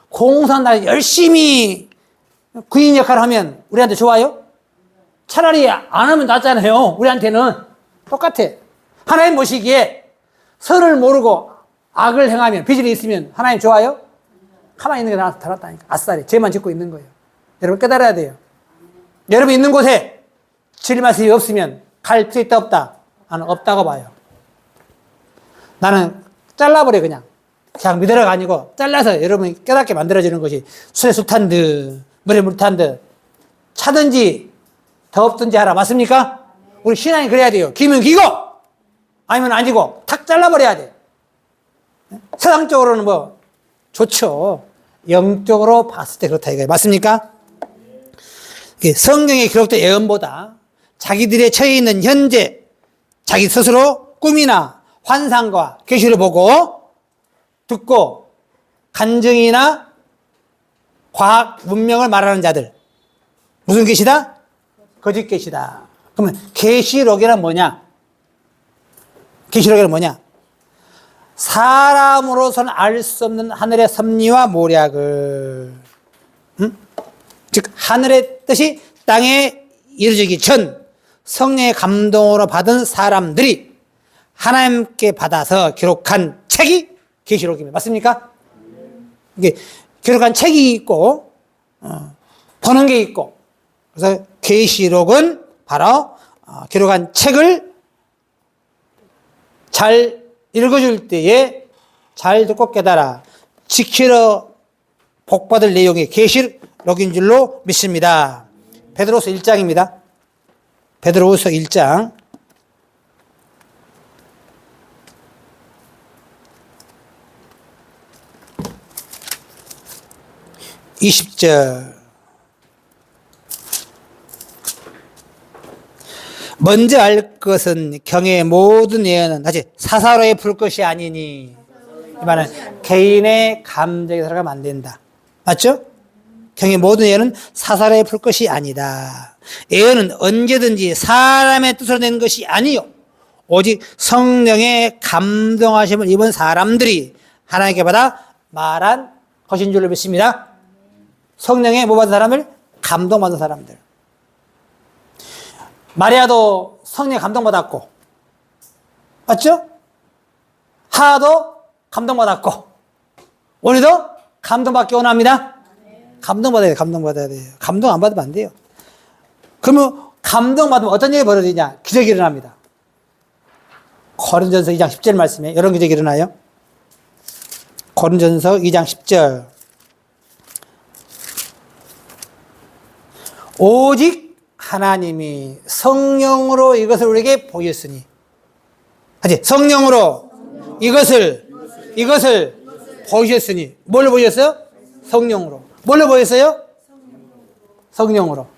공산당 열심히 군인 역할을 하면 우리한테 좋아요? 차라리 안 하면 낫잖아요. 우리한테는 똑같아. 하나님 보시기에 선을 모르고 악을 행하면 비질이 있으면 하나님 좋아요? 가만히 있는 게 더 낫다니까. 아싸리 죄만 짓고 있는 거예요. 여러분 깨달아야 돼요. 여러분 있는 곳에 진리 말씀이 없으면 갈 필요 있다 없다? 나는 없다고 봐요. 나는 잘라버려 그냥 믿으라가 아니고 잘라서 여러분이 깨닫게 만들어주는 것이 술에 술 탄 듯 물에 물 탄 듯 차든지 더없든지 하라. 맞습니까? 우리 신앙이 그래야 돼요. 기면 기고 아니면 아니고 탁 잘라버려야 돼. 세상적으로는 뭐 좋죠. 영적으로 봤을 때 그렇다 이거예요. 맞습니까? 성경에 기록된 예언보다 자기들의 처해 있는 현재 자기 스스로 꿈이나 환상과 계시를 보고 듣고 간증이나 과학 문명을 말하는 자들 무슨 계시다? 거짓 계시다. 그러면 계시록이란 뭐냐? 계시록이란 뭐냐? 사람으로서는 알 수 없는 하늘의 섭리와 모략을 즉 하늘의 뜻이 땅에 이루어지기 전 성령의 감동으로 받은 사람들이 하나님께 받아서 기록한 책이 계시록입니다. 맞습니까? 이게 기록한 책이 있고 보는 게 있고 그래서 계시록은 바로 기록한 책을 잘 읽어줄 때에 잘 듣고 깨달아 지키러 복받을 내용의 계시록인 줄로 믿습니다. 베드로서 1장입니다. 베드로서 1장 20절 먼저 알 것은 경의 모든 예언은 아직 사사로이 풀 것이 아니니 이 말은 개인의 감정에 들어가면 안 된다. 맞죠? 경의 모든 예언은 사사로이 풀 것이 아니다. 예언은 언제든지 사람의 뜻으로 낸 것이 아니요 오직 성령의 감동하심을 입은 사람들이 하나님께 받아 말한 것인 줄로 믿습니다. 성령의 뭐 받은 사람을? 감동받은 사람들. 마리아도 성령에 감동받았고 맞죠? 하나도 감동받았고 오늘도 감동받기 원합니다. 감동받아야 돼요. 감동받아야 돼요. 감동 안 받으면 안 돼요. 그러면 감동받으면 어떤 일이 벌어지냐? 기적이 일어납니다. 고린전서 2장 10절 말씀에 이런 기적이 일어나요. 고린전서 2장 10절 오직 하나님이 성령으로 이것을 우리에게 보였으니. 하지? 성령으로 이것을 보셨으니. 뭘로 보셨어요? 성령으로. 뭘로 보였어요? 성령으로.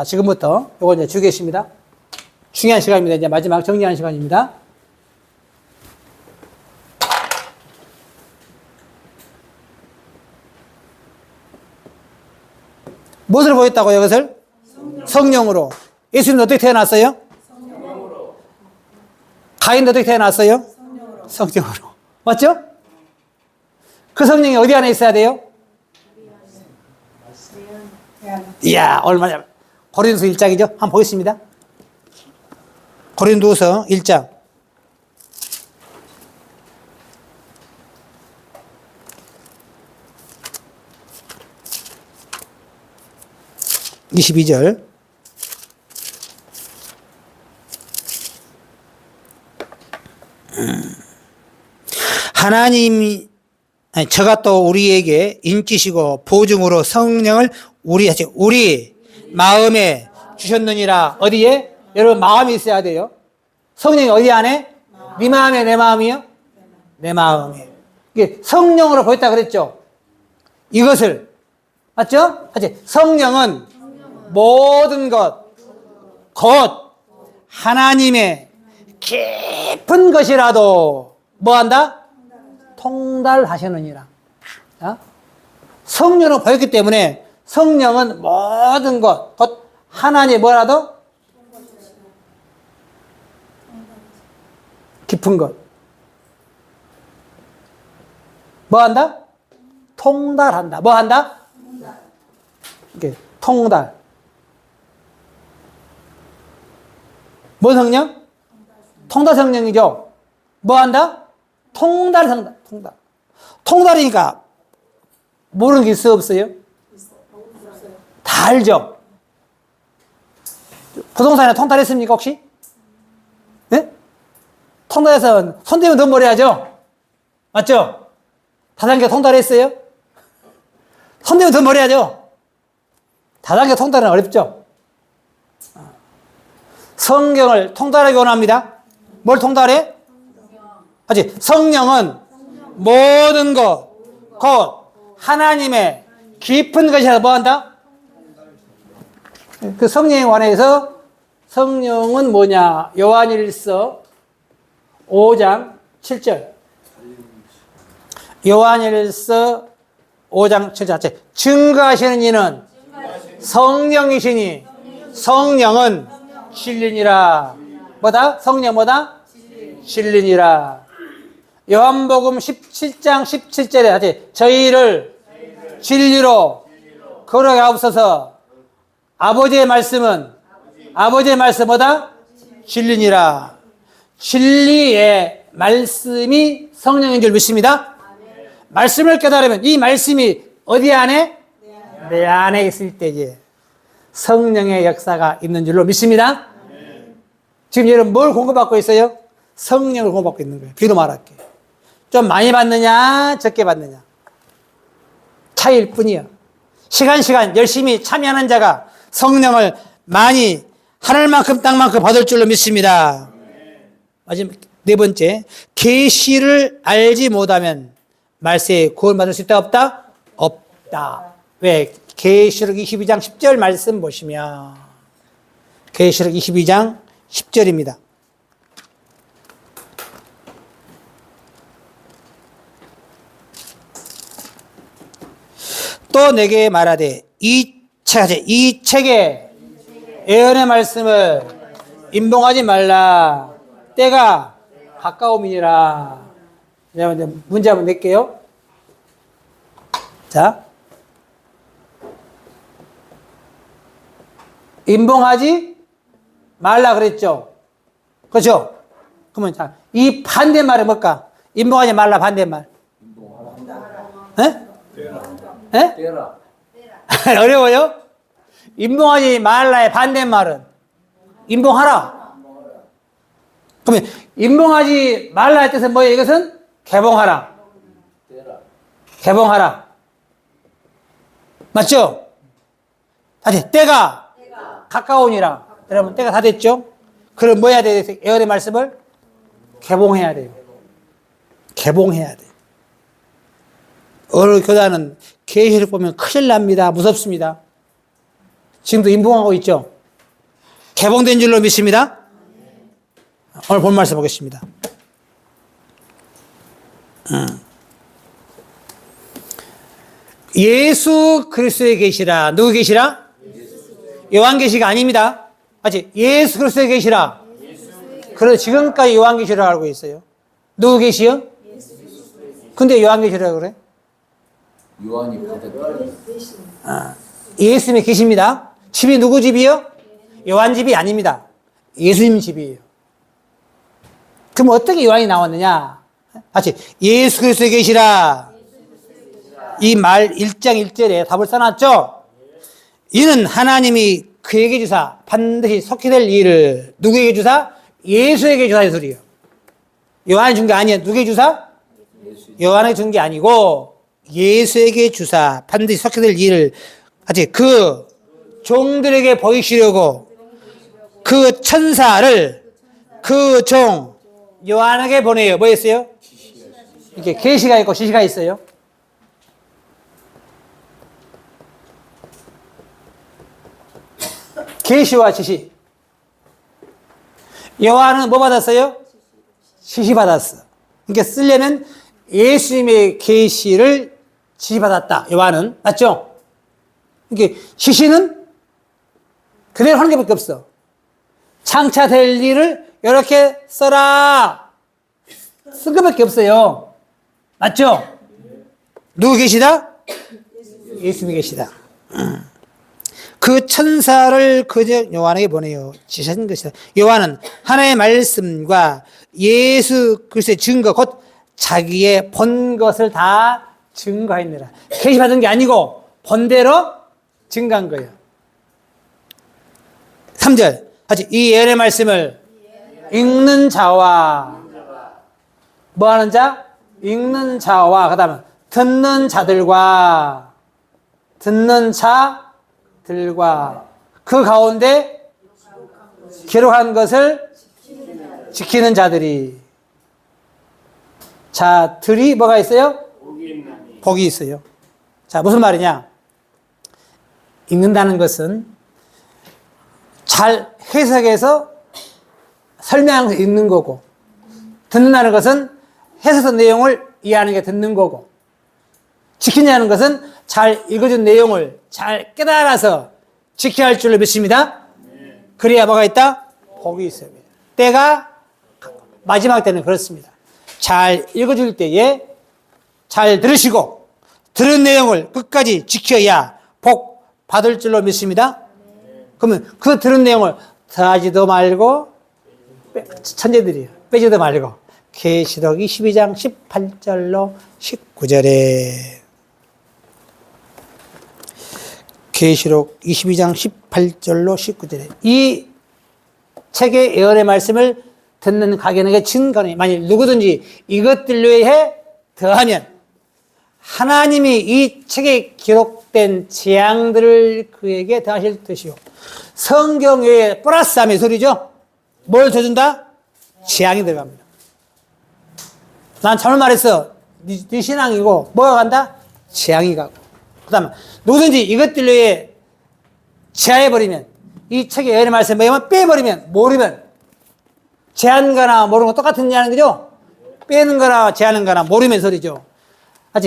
지금부터 요거 이제 주겠습니다. 중요한 시간입니다. 이제 마지막 정리하는 시간입니다. 무엇을 보였다고요, 이것을? 성령으로. 예수님은 어떻게 태어났어요? 성령으로. 가인도 어떻게 태어났어요? 성령으로. 맞죠? 그 성령이 어디 안에 있어야 돼요? 이야, 얼마나. 고린도서 1장이죠? 한번 보겠습니다. 고린도서 1장. (22절) 하나님이 저가 또 우리에게 인치시고 보증으로 성령을 우리 마음에 주셨느니라. 어디에? 여러분 마음이 있어야 돼요. 성령이 어디 안에? 네 마음에 내 마음이요? 내 마음에. 이게 성령으로 보였다 그랬죠. 이것을 맞죠? 하지. 성령은 모든 것, 곧 하나님의 깊은 것이라도 뭐한다? 통달하시느니라. 성령으로 보였기 때문에 성령은 모든 것, 곧 하나님의 뭐라도? 깊은 것. 뭐한다? 통달한다. 뭐한다? 이렇게 통달. 뭐 성령? 통달 성령이죠. 뭐한다? 통달 성달. 통달이니까 모르는 게 있어 없어요? 다 알죠? 부동산에 통달했습니까 혹시? 네? 통달해서 손대면 돈 벌어야죠? 맞죠? 다단계 통달했어요? 손대면 돈 벌어야죠? 다단계 통달은 어렵죠? 성경을 통달하기 원합니다. 뭘 통달해? 하지. 성령은 모든 것, 곧 하나님의 깊은 것이라 뭐한다? 그 성령에 관해서 성령은 뭐냐? 요한일서 5장 7절. 요한일서 5장 7절. 증거하시는 이는 성령이시니 성령은 진리니라. 뭐다? 성령 뭐다? 진리니라. 요한복음 17장 17절에 하지. 저희를 진리로 걸어가옵소서. 아버지의 말씀은 아버지의 말씀 뭐다? 진리니라. 진리의 말씀이 성령인 줄 믿습니다. 말씀을 깨달으면 이 말씀이 어디 안에? 내 안에 있을 때에 성령의 역사가 있는 줄로 믿습니다. 지금 여러분 뭘 공급받고 있어요? 성령을 공급받고 있는 거예요. 비로 말할게요. 좀 많이 받느냐 적게 받느냐 차이일 뿐이에요. 시간 열심히 참여하는 자가 성령을 많이 하늘만큼 땅만큼 받을 줄로 믿습니다. 마지막 네 번째, 계시를 알지 못하면 말세에 구원받을 수 있다 없다? 없다. 왜? 계시록 22장 10절 말씀 보시면 계시록 22장 10절입니다. 또 내게 말하되 이 책에 예언의 말씀을 임봉하지 말라. 때가 가까움이니라. 제가 이제 문제 한번 낼게요. 자, 임봉하지 말라 그랬죠. 그렇죠? 그러면 자, 이 반대말은 뭘까? 임봉하지 말라 반대말. 예? 예? 때라. 어려워요? 임봉하지 말라의 반대말은 임봉하라. 그러면 임봉하지 말라의 뜻은 뭐예요? 이것은 개봉하라. 때라. 개봉하라. 맞죠? 다시 때가 가까우니라. 여러분 때가 다 됐죠? 그럼 뭐 해야 돼요? 예언의 말씀을 개봉해야 돼요. 개봉해야 돼요. 어느 교단은 계시를 보면 큰일 납니다. 무섭습니다. 지금도 인봉하고 있죠? 개봉된 줄로 믿습니다. 오늘 본 말씀 보겠습니다. 예수 그리스도의 계시라. 누구 계시라? 요한계시가 아닙니다. 맞지? 예수 그리스도의 계시라. 그래서 지금까지 요한계시라고 알고 있어요. 누구 계시요? 근데 요한계시라고 그래? 요한이 받았다. 예수님의 계십니다. 집이 누구 집이요? 요한 집이 아닙니다. 예수님 집이에요. 그럼 어떻게 요한이 나왔느냐? 맞지? 예수 그리스도의 계시라. 이 말 1장 1절에 답을 써놨죠? 이는 하나님이 그에게 주사 반드시 속히 될 일을 누구에게 주사? 예수에게 주사 이 소리예요. 요한이 준 게 아니에요. 누구에게 주사? 요한에게 준 게 아니고 예수에게 주사 반드시 속히 될 일을 같이 그 종들에게 보이시려고 그 천사를 그 종 요한에게 보내요. 뭐 했어요? 이렇게 계시가 있고 지시가 있어요. 계시와 지시. 요한은 뭐 받았어요? 지시 받았어. 그러니까 쓰려면 예수님의 계시를 지시받았다. 요한은 맞죠? 이게 지시는 그대로 하는 게밖에 없어. 장차 될 일을 이렇게 써라. 쓴 것밖에 없어요. 맞죠? 누구 계시다? 예수님이 계시다. 그 천사를 그저 요한에게 보내요. 지시한 것이다. 요한은 하나님의 말씀과 예수 그리스도의 증거 곧 자기의 본 것을 다 증거했느라. 계시받은 게 아니고 본대로 증거한 거예요. 3절 이 예언의 말씀을 읽는 자와 뭐 하는 자? 읽는 자와 그 다음에 듣는 자들과 그 가운데 기록한 것을 지키는 자들이 자들이 뭐가 있어요? 복이 있어요. 자, 무슨 말이냐? 읽는다는 것은 잘 해석해서 설명해서 읽는 거고, 듣는다는 것은 해석한 내용을 이해하는 게 듣는 거고, 지키냐는 것은 잘 읽어준 내용을 잘 깨달아서 지켜야 할 줄로 믿습니다. 그래야 뭐가 있다? 복이 있어요. 때가 마지막 때는 그렇습니다. 잘 읽어줄 때에 잘 들으시고 들은 내용을 끝까지 지켜야 복 받을 줄로 믿습니다. 그러면 그 들은 내용을 더하지도 말고 천재들이에요. 빼지도 말고 계시록 22장 18절로 19절에 계시록 22장 18절로 19절에 이 책의 예언의 말씀을 듣는 각인에게 증거는 만일 누구든지 이것들로 해 더하면 하나님이 이 책에 기록된 재앙들을 그에게 더하실 것이요. 성경 외에 플러스함의 소리죠. 뭘 더 준다? 재앙이 들어갑니다. 난 잘못 말했어. 네 신앙이고 뭐가 간다? 재앙이 가고. 그 다음에 누구든지 이것들로 해 제하해버리면 이 책의 예언의 말씀 뭐냐면 빼버리면 모르면 제하는 모르는 거 똑같은 거죠? 빼는 거나 제하는 거나 모르면 소리죠.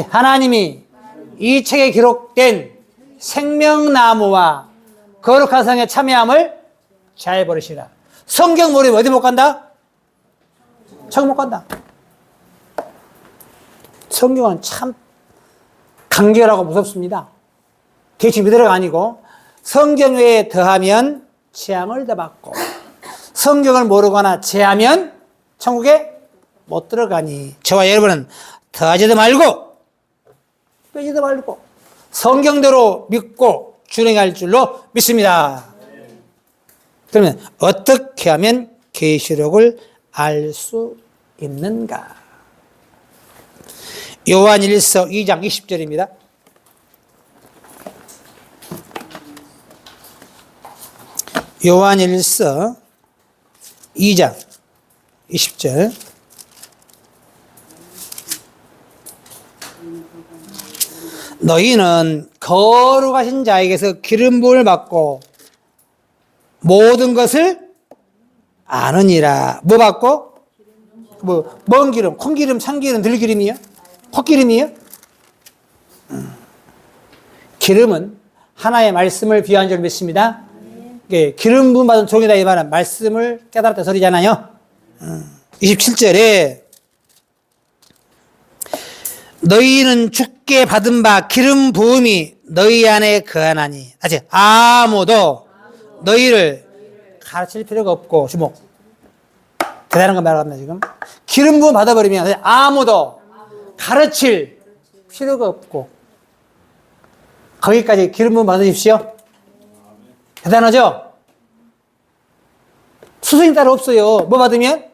하나님이 이 책에 기록된 생명나무와 거룩한 성의 참여함을 제하해버리시라. 성경 모르면 어디 못 간다? 천국 못 간다. 성경은 참 간결하고 무섭습니다. 대충 믿으라가 아니고 성경 외에 더하면 재앙을 더 받고 성경을 모르거나 제하면 천국에 못 들어가니 저와 여러분은 더하지도 말고 빼지도 말고 성경대로 믿고 준행할 줄로 믿습니다. 그러면 어떻게 하면 계시록을 알 수 있는가? 요한일서 2장 20절입니다. 요한일서 2장 20절. 너희는 거룩하신 자에게서 기름 부음을 받고 모든 것을 아느니라. 뭐 받고? 뭔 기름? 콩기름, 참기름, 들기름이요? 콧기름이요? 기름은 하나의 말씀을 비유한 줄 믿습니다. 기름 부음 받은 종이다 이 말은 말씀을 깨달았다 소리잖아요. 27절에 너희는 주께 받은 바 기름 부음이 너희 안에 거하나니. 다시 아무도 너희를 가르칠 필요가 없고. 주목. 대단한 거 말합니다 지금. 기름 부음 받아버리면 아무도 가르칠 필요가 없고. 거기까지 기름 부음 받으십시오. 대단하죠? 스승이 따로 없어요. 뭐 받으면?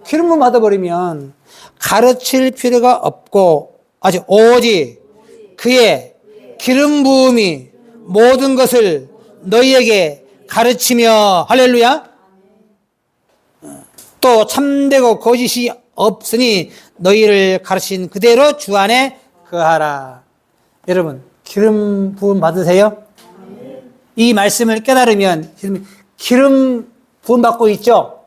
기름 부음 받아버리면 가르칠 필요가 없고 아주 오직 그의 기름 부음이 모든 것을 너희에게 가르치며. 할렐루야. 또 참되고 거짓이 없으니 너희를 가르친 그대로 주 안에 거하라. 여러분 기름 부음 받으세요? 이 말씀을 깨달으면 기름 부음 받고 있죠?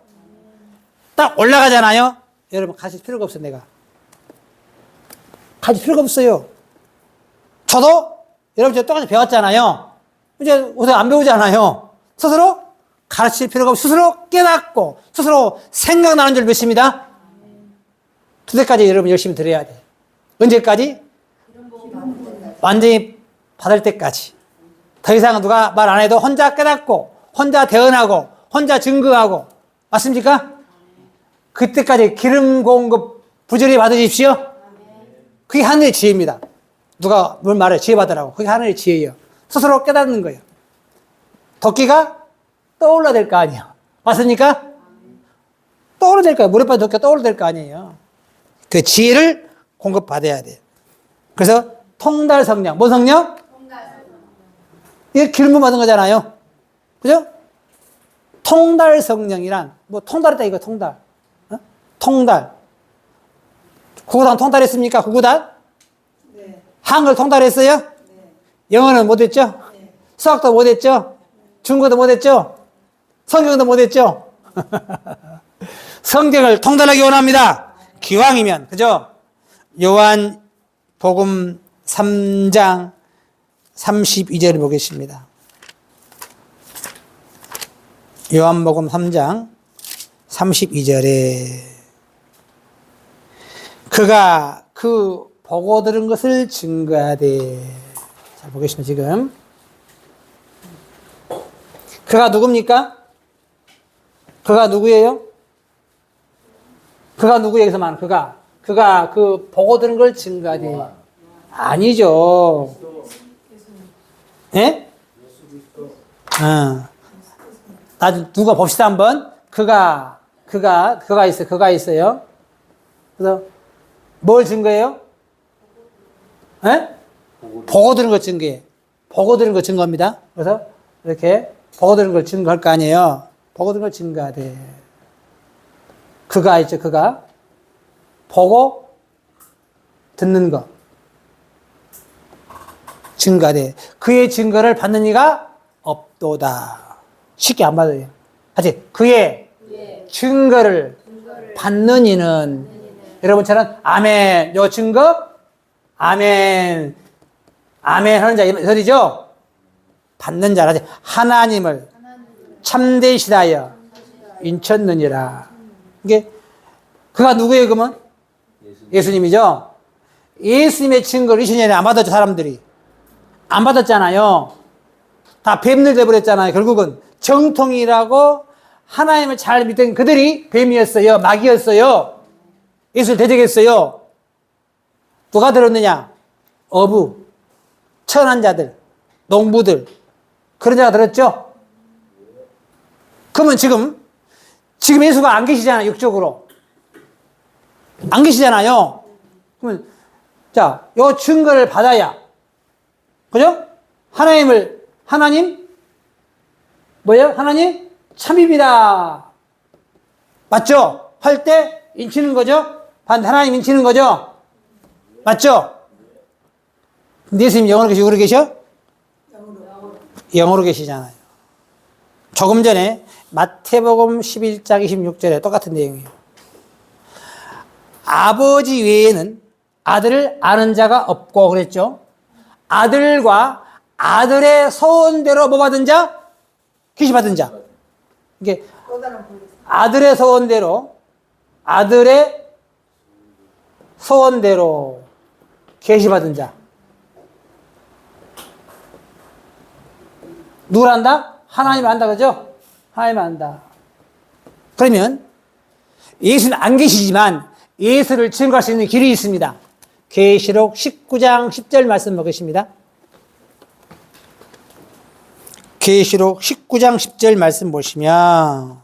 딱 올라가잖아요? 여러분 가르칠 필요가 없어요. 내가 가르칠 필요가 없어요. 저도 여러분 저 똑같이 배웠잖아요. 이제 우선 안 배우잖아요. 스스로 가르칠 필요가 없고 스스로 깨닫고 스스로 생각나는 줄 믿습니다. 그때까지 여러분 열심히 들어야 돼요. 언제까지? 완전히 받을 때까지. 더 이상 누가 말 안 해도 혼자 깨닫고 혼자 대언하고 혼자 증거하고. 맞습니까? 그때까지 기름 공급 부지런히 받으십시오. 그게 하늘의 지혜입니다. 누가 뭘 말해 지혜 받으라고. 그게 하늘의 지혜예요. 스스로 깨닫는 거예요. 도끼가 떠올라야 될 거 아니에요. 맞습니까? 떠올라야 될 거예요. 물에 빠진 도끼가 떠올라야 될 거 아니에요. 그 지혜를 공급받아야 돼요. 그래서 통달 성령. 뭔 성령? 이게 기름 부음 받은 거잖아요. 그죠? 통달 성령이란 뭐 통달했다 이거 통달. 어? 통달. 국어단 통달했습니까? 국어단? 네. 한글 통달했어요? 네. 영어는 못했죠? 네. 수학도 못했죠? 중국어도 못했죠? 성경도 못했죠? 성경을 통달하기 원합니다. 기왕이면. 그죠? 요한 복음 3장 32절을 보겠습니다. 요한복음 3장 32절에 그가 그 보고 들은 것을 증거하되. 자, 보겠습니다. 지금 그가 누굽니까? 그가 누구예요? 그가 누구 여기서 말하는 그가 그 보고 들은 걸 증거하되. 아니죠. 예? 나중 누가 봅시다 한번. 그가 있어요. 그래서 뭘 증거해요? 예? 보고 들은 걸 증거해. 보고 들은 걸 증거합니다. 그래서 이렇게 보고 들은 걸 증거할 거 아니에요. 보고 들은 걸 증거하되. 그가 있죠. 그가 보고 듣는 거 증거하되 그의 증거를 받는 이가 없도다. 쉽게 안 받아요. 아직 그의 증거를 받는 이는 여러분처럼 아멘 요 증거 아멘 하는 자 이런 소리죠. 받는 자라. 하나님을 참되시다여 인쳤느니라. 이게 그가 누구예요? 그러면 예수님이죠. 예수님의 증거를 20년에 안 받았죠. 사람들이 안 받았잖아요. 다 뱀들 돼버렸잖아요. 결국은 정통이라고 하나님을 잘 믿던 그들이 뱀이었어요. 마귀였어요. 예수를 대적했어요. 누가 들었느냐? 어부, 천한 자들, 농부들, 그런 자가 들었죠? 그러면 지금 예수가 안 계시잖아요. 육적으로 안 계시잖아요. 그러면 자, 요 증거를 받아야, 그죠? 하나님 뭐예요? 하나님 참입니다. 맞죠? 할 때 인치는 거죠? 하나님 인치는 거죠? 맞죠? 근데 예수님 영어로 계시고, 그러고 계셔? 영어로 계시잖아요. 조금 전에 마태복음 11장 26절에 똑같은 내용이에요. 아버지 외에는 아들을 아는 자가 없고 그랬죠. 아들과 아들의 소원대로 뭐 받은 자? 계시 받은 자. 이게 아들의 소원대로, 아들의 소원대로 계시 받은 자. 누굴 안다? 하나님 안다, 그죠? 하나님 안다. 그러면 예수는 안 계시지만 예수를 증거할 수 있는 길이 있습니다. 계시록 19장 10절 말씀 보겠습니다. 계시록 19장 10절 말씀 보시면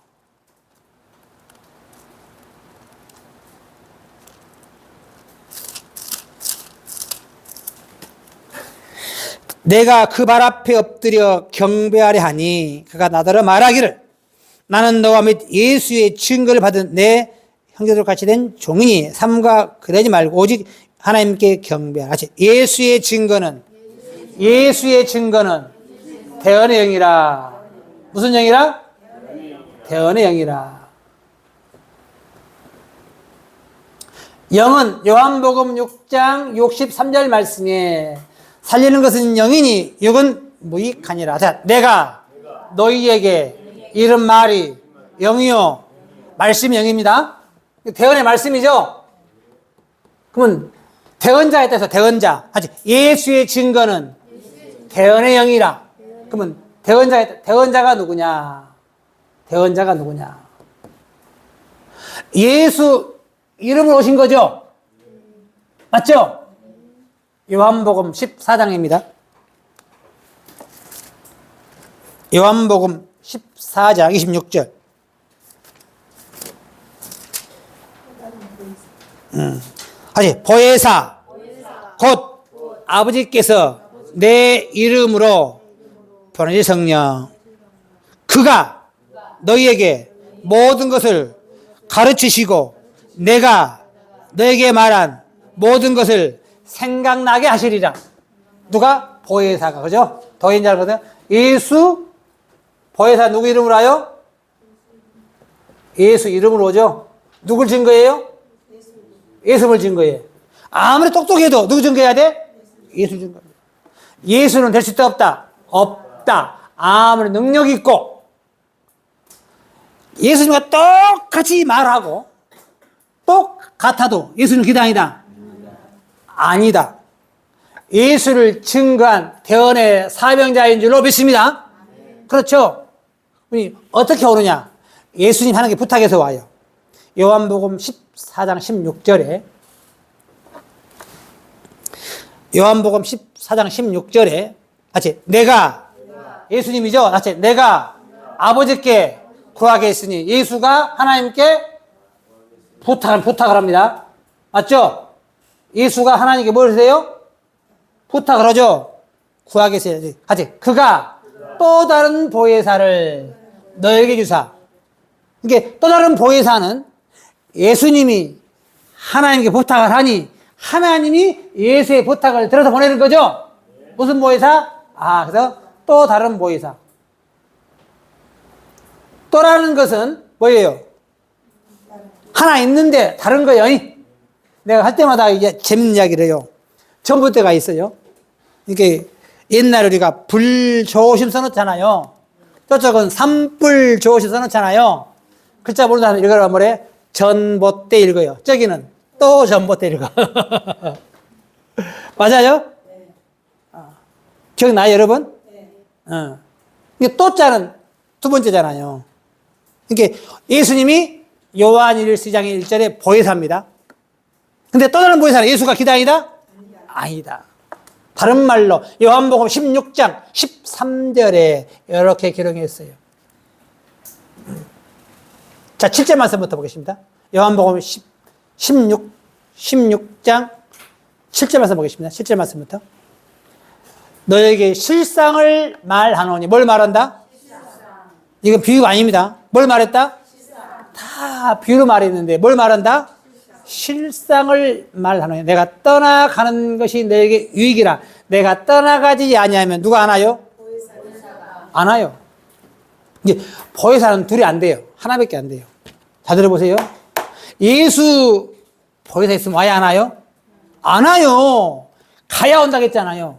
내가 그 발 앞에 엎드려 경배하려 하니 그가 나더러 말하기를 나는 너와 및 예수의 증거를 받은 내 형제들 같이 된 종이니 삼가 그러지 말고 오직 하나님께 경배하라. 예수의 증거는 대언의 영이라. 무슨 영이라? 대언의 영이라. 영은 요한복음 6장 63절 말씀에 살리는 것은 영이니 육은 무익하니라. 자, 내가 너희에게 이런 말이 영이요. 말씀이 영입니다. 대언의 말씀이죠. 그러면 대언자에 따라서 대언자. 예수의 증거는 대언의 영이라. 그러면 대언자가 누구냐? 대언자가 누구냐? 예수 이름으로 오신 거죠? 맞죠? 요한복음 14장입니다. 요한복음 14장 26절. 보혜사 곧 아버지께서 내 이름으로 보내신 성령 그가 너희에게 모든 것을 가르치시고 내가 너에게 말한 모든 것을 생각나게 하시리라. 누가? 보혜사가. 그죠? 도인자거든. 예수 보혜사 누구 이름으로 하여? 예수 이름으로 오죠. 누굴 증거해요? 예수를 증거해. 아무리 똑똑해도 누구 증거해야 돼? 예수 증거. 예수는 될 수 있다 없다? 없다. 아무리 능력 있고 예수님과 똑같이 말하고 똑같아도 예수는 기도 아니다? 아니다. 예수를 증거한 대언의 사명자인 줄로 믿습니다. 그렇죠? 어떻게 오느냐? 예수님 하나님께 부탁해서 와요. 요한복음 14장 16절에 요한복음 14장 16절에 같이 내가 예수님이죠? 같이 내가 아버지께 구하겠으니 예수가 하나님께 부탁을 합니다. 맞죠? 예수가 하나님께 뭘 하세요? 부탁을 하죠. 구하겠어요. 같이 그가 또 다른 보혜사를 너에게 주사. 이게 또 다른 보혜사는 예수님이 하나님께 부탁을 하니 하나님이 예수의 부탁을 들어서 보내는 거죠. 무슨 보혜사? 그래서 또 다른 보혜사. 또라는 것은 뭐예요? 하나 있는데 다른 거예요. 내가 할 때마다 이제 재밌는 이야기를 해요. 전부 때가 있어요. 이게 옛날에 우리가 불조심 써놓잖아요. 저쪽은 산불 조심 써놓잖아요. 글자 모르는 사람 읽으라고 뭐래? 전봇대 읽어요. 저기는 또 전봇대 읽어. 맞아요? 기억나요, 여러분? 이게 또 자는 두 번째잖아요. 이게 예수님이 요한 1시장 1절에 보혜사입니다. 근데 또 다른 보혜사는 예수가 기다리다? 아니다. 다른 말로 요한복음 16장 13절에 이렇게 기록했어요. 자, 7절 말씀부터 보겠습니다. 요한복음 16장 7절 말씀 보겠습니다. 7절 말씀부터. 너에게 실상을 말하노니 뭘 말한다? 이건 비유가 아닙니다. 뭘 말했다? 다 비유로 말했는데 뭘 말한다? 실상을 말하는 거예요. 내가 떠나가는 것이 너에게 유익이라. 내가 떠나가지 아니하면 누가 안아요? 안 와요. 이제 보혜사는 둘이 안 돼요. 하나밖에 안 돼요. 다 들어보세요. 예수 보혜사 있으면 와야 안 와요? 안 와요. 가야 온다고 했잖아요.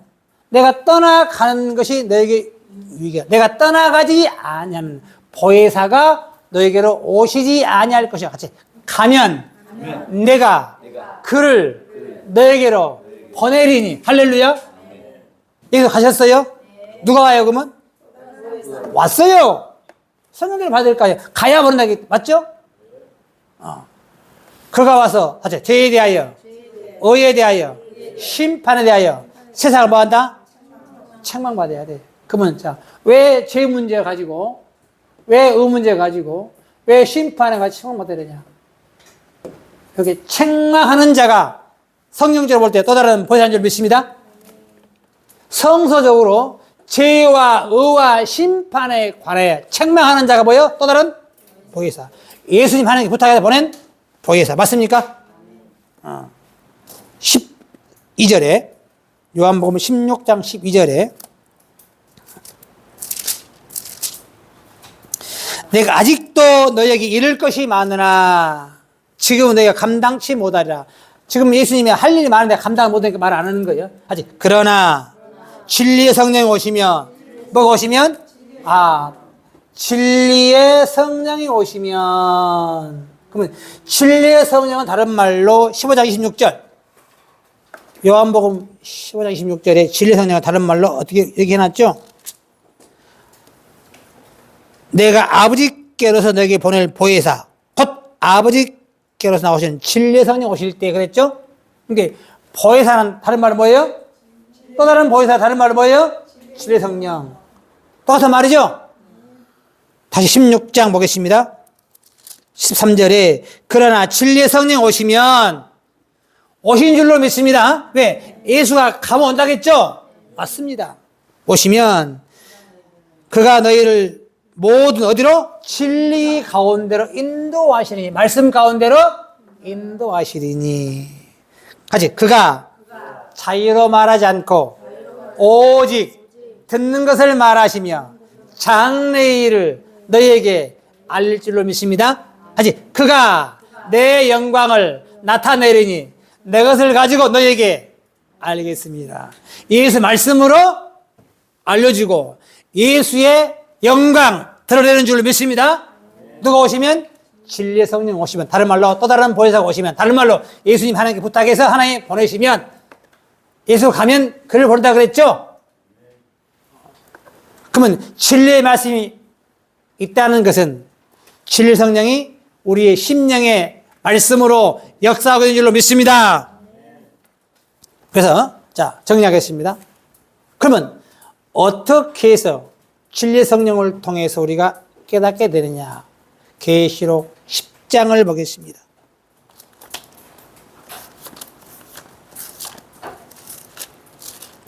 내가 떠나가는 것이 너에게 유익이야. 내가 떠나가지 아니하면 보혜사가 너에게로 오시지 아니할 것이야. 같이 가면 내가 그를 너에게로 보내리니. 할렐루야. 여기서 가셨어요? 누가 와요 그러면? 왔어요. 성령을 받아야 될까요? 가야 보낸다기 맞죠? 그가 와서 하죠. 죄에 대하여, 의에 대하여, 심판에 대하여 세상을 뭐 한다? 책망받아야 돼. 그러면 자, 왜 죄 문제 가지고, 왜 의 문제 가지고, 왜 심판에 가지고 책망받아야 되냐? 여기 책망하는 자가 성경적으로 볼 때 또 다른 보혜사인 줄 믿습니다. 성서적으로 죄와 의와 심판에 관해 책망하는 자가 뭐예요? 또 다른 보혜사. 예수님 하나님께 부탁해서 보낸 보혜사. 맞습니까? 12절에 요한복음 16장 12절에 내가 아직도 너에게 이를 것이 많으나 지금은 너희가 감당치 못하리라. 지금 예수님이 할 일이 많은데 감당을 못하니까 말 안 하는 거예요. 아직. 그러나 진리의 성령이 오시면 뭐가 오시면? 진리의 성령이 오시면 그러면 진리의 성령은 다른 말로 15장 26절 요한복음 15장 26절에 진리의 성령은 다른 말로 어떻게 얘기해놨죠? 내가 아버지께로서 너에게 보낼 보혜사 곧 아버지께로서 나오시는 진리의 성령 오실 때 그랬죠? 그러니까 보혜사는 다른 말로 뭐예요? 또 다른 보혜사 다른 말로 뭐예요? 진리의 성령. 똑같은 말이죠? 다시 16장 보겠습니다. 13절에 그러나 진리의 성령 오시면 오신 줄로 믿습니다. 왜? 예수가 가면 온다겠죠? 맞습니다. 오시면 그가 너희를 모든 어디로? 진리 가운데로 인도하시리니 말씀 가운데로 인도하시리니 같이 그가 자유로 말하지 않고 오직 듣는 것을 말하시며 장래의 일을 너희에게 알릴 줄로 믿습니다. 하지 그가 내 영광을 나타내리니 내 것을 가지고 너희에게 알리겠습니다. 예수 말씀으로 알려주고 예수의 영광 드러내는 줄로 믿습니다. 누가 오시면? 진리의 성령 오시면 다른 말로 또 다른 보혜사가 오시면 다른 말로 예수님 하나님께 부탁해서 하나님 보내시면 예수 가면 그를 보낸다 그랬죠? 그러면 진리의 말씀이 있다는 것은 진리 성령이 우리의 심령의 말씀으로 역사하고 있는 줄로 믿습니다. 그래서 자 정리하겠습니다. 그러면 어떻게 해서 진리 성령을 통해서 우리가 깨닫게 되느냐? 계시록 10장을 보겠습니다.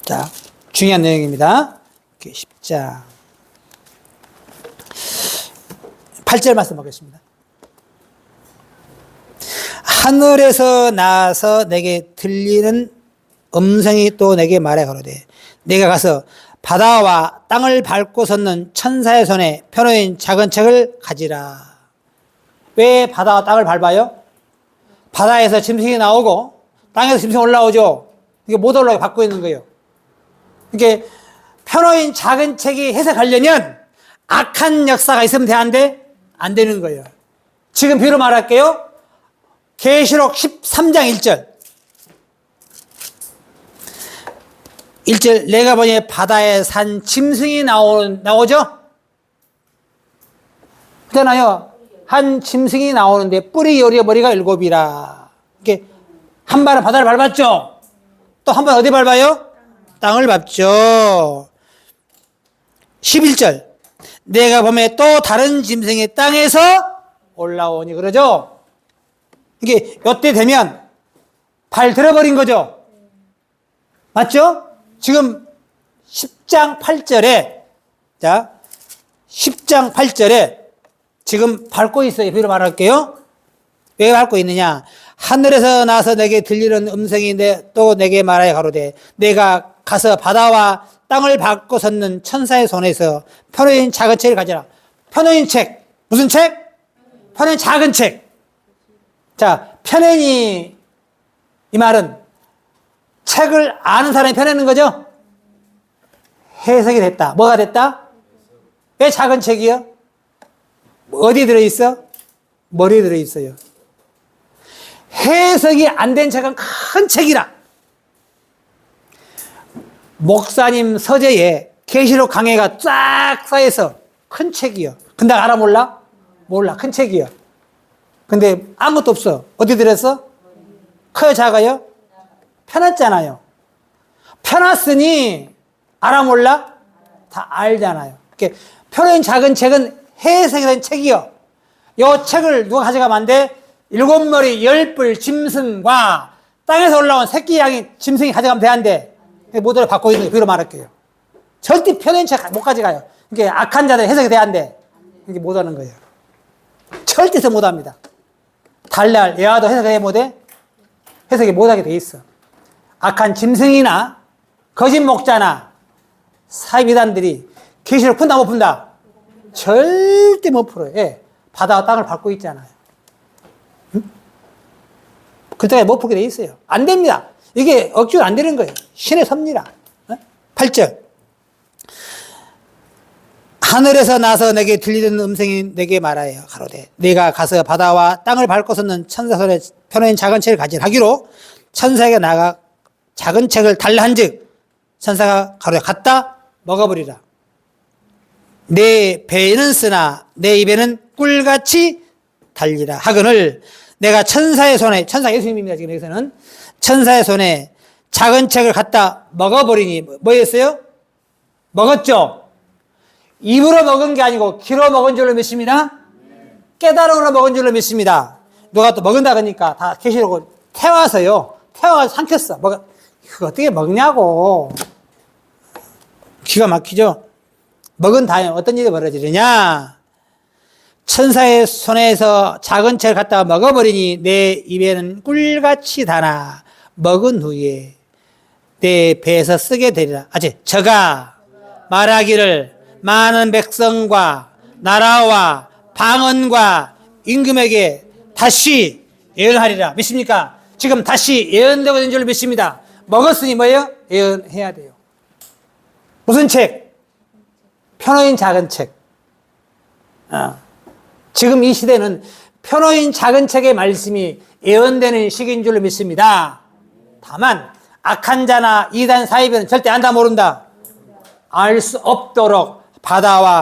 자, 중요한 내용입니다. 10장 8절 말씀 보겠습니다. 하늘에서 나와서 내게 들리는 음성이 또 내게 말해 가로되 내가 가서 바다와 땅을 밟고 섰는 천사의 손에 펴놓인 작은 책을 가지라. 왜 바다와 땅을 밟아요? 바다에서 짐승이 나오고 땅에서 짐승이 올라오죠. 이게 못 올라오게 밟고 있는 거예요. 이게 펴놓인 작은 책이 해석하려면 악한 역사가 있으면 되는데 안 되는 거예요. 지금 비로 말할게요. 계시록 13장 1절. 1절 내가 보니 바다에 산 짐승이 나오죠? 그렇잖아요. 한 짐승이 나오는데 뿔이 여리여 머리가 7이라. 이렇게 한 발은 바다를 밟았죠? 또 한 번 어디 밟아요? 땅을 밟죠. 11절 내가 보면 또 다른 짐승이 땅에서 올라오니 그러죠? 이게 요때 되면 발 들어버린 거죠? 맞죠? 지금 10장 8절에 자 10장 8절에 지금 밟고 있어요. 비로 말할게요. 왜 밟고 있느냐? 하늘에서 나서 내게 들리는 음성이 또 내게 말하여 가로되 내가 가서 바다와 땅을 밟고 섰는 천사의 손에서 편호인 작은 책을 가져라. 편호인 책. 무슨 책? 편호인 작은 책. 자, 편인이 이 말은 책을 아는 사람이 펴내는 거죠? 해석이 됐다. 뭐가 됐다? 왜 작은 책이요? 어디에 들어있어? 머리에 들어있어요. 해석이 안 된 책은 큰 책이라. 목사님 서재에 계시록 강해가 쫙 쌓여서 큰 책이요. 근데 알아 몰라? 몰라. 큰 책이요. 근데 아무것도 없어. 어디 들었어? 커요, 작아요? 펴놨잖아요. 펴놨으니 알아 몰라? 다 알잖아요. 이렇게 펴놓은 작은 책은 해석이 된 책이요. 이 책을 누가 가져가면 안 돼? 7머리 10뿔 짐승과 땅에서 올라온 새끼 양이 짐승이 가져가면 돼, 안 돼? 모두를 받고 있는 거 비로 말할게요. 절대 펴놓은 책 못 가져가요. 이게 악한 자들 해석이 돼, 안 돼? 이게 못 하는 거예요. 절대서 못 합니다. 달랄, 애와도 해석이 못해? 해석이 못하게 돼 있어. 악한 짐승이나 거짓 목자나 사이비단들이 계시를 푼다 못 푼다? 절대 못 풀어요. 예. 바다와 땅을 밟고 있잖아요. 응? 그때까지 못 풀게 돼 있어요. 안 됩니다. 이게 억지로 안 되는 거예요. 신의 섭리라. 8절. 하늘에서 나서 내게 들리는 음성이 내게 말하여 가로되 내가 가서 바다와 땅을 밟고 섰는 천사 손에 펴놓은 작은 책을 가지라 하기로 천사에게 나가 작은 책을 달라 한즉 천사가 가로되 갖다 먹어버리라. 내 배에는 쓰나 내 입에는 꿀같이 달리라 하거늘 내가 천사의 손에, 천사 예수님입니다. 지금 여기서는 천사의 손에 작은 책을 갖다 먹어버리니 뭐였어요? 먹었죠? 입으로 먹은 게 아니고 귀로 먹은 줄로 믿습니다. 깨달음으로 먹은 줄로 믿습니다. 누가 또 먹은다 그러니까 다 계시려고 태워서요. 태워서 삼켰어. 그거 어떻게 먹냐고. 기가 막히죠? 먹은 다음에 어떤 일이 벌어지느냐? 천사의 손에서 작은 책을 갖다가 먹어버리니 내 입에는 꿀같이 다나 먹은 후에 내 배에서 쓰게 되리라. 아직 저가 말하기를 많은 백성과 나라와 방언과 임금에게 다시 예언하리라. 믿습니까? 지금 다시 예언되고 있는 줄로 믿습니다. 먹었으니 뭐예요? 예언해야 돼요. 무슨 책? 편호인 작은 책. 지금 이 시대는 편호인 작은 책의 말씀이 예언되는 시기인 줄로 믿습니다. 다만 악한 자나 이단 사이비는 절대 안다 모른다. 알 수 없도록 바다와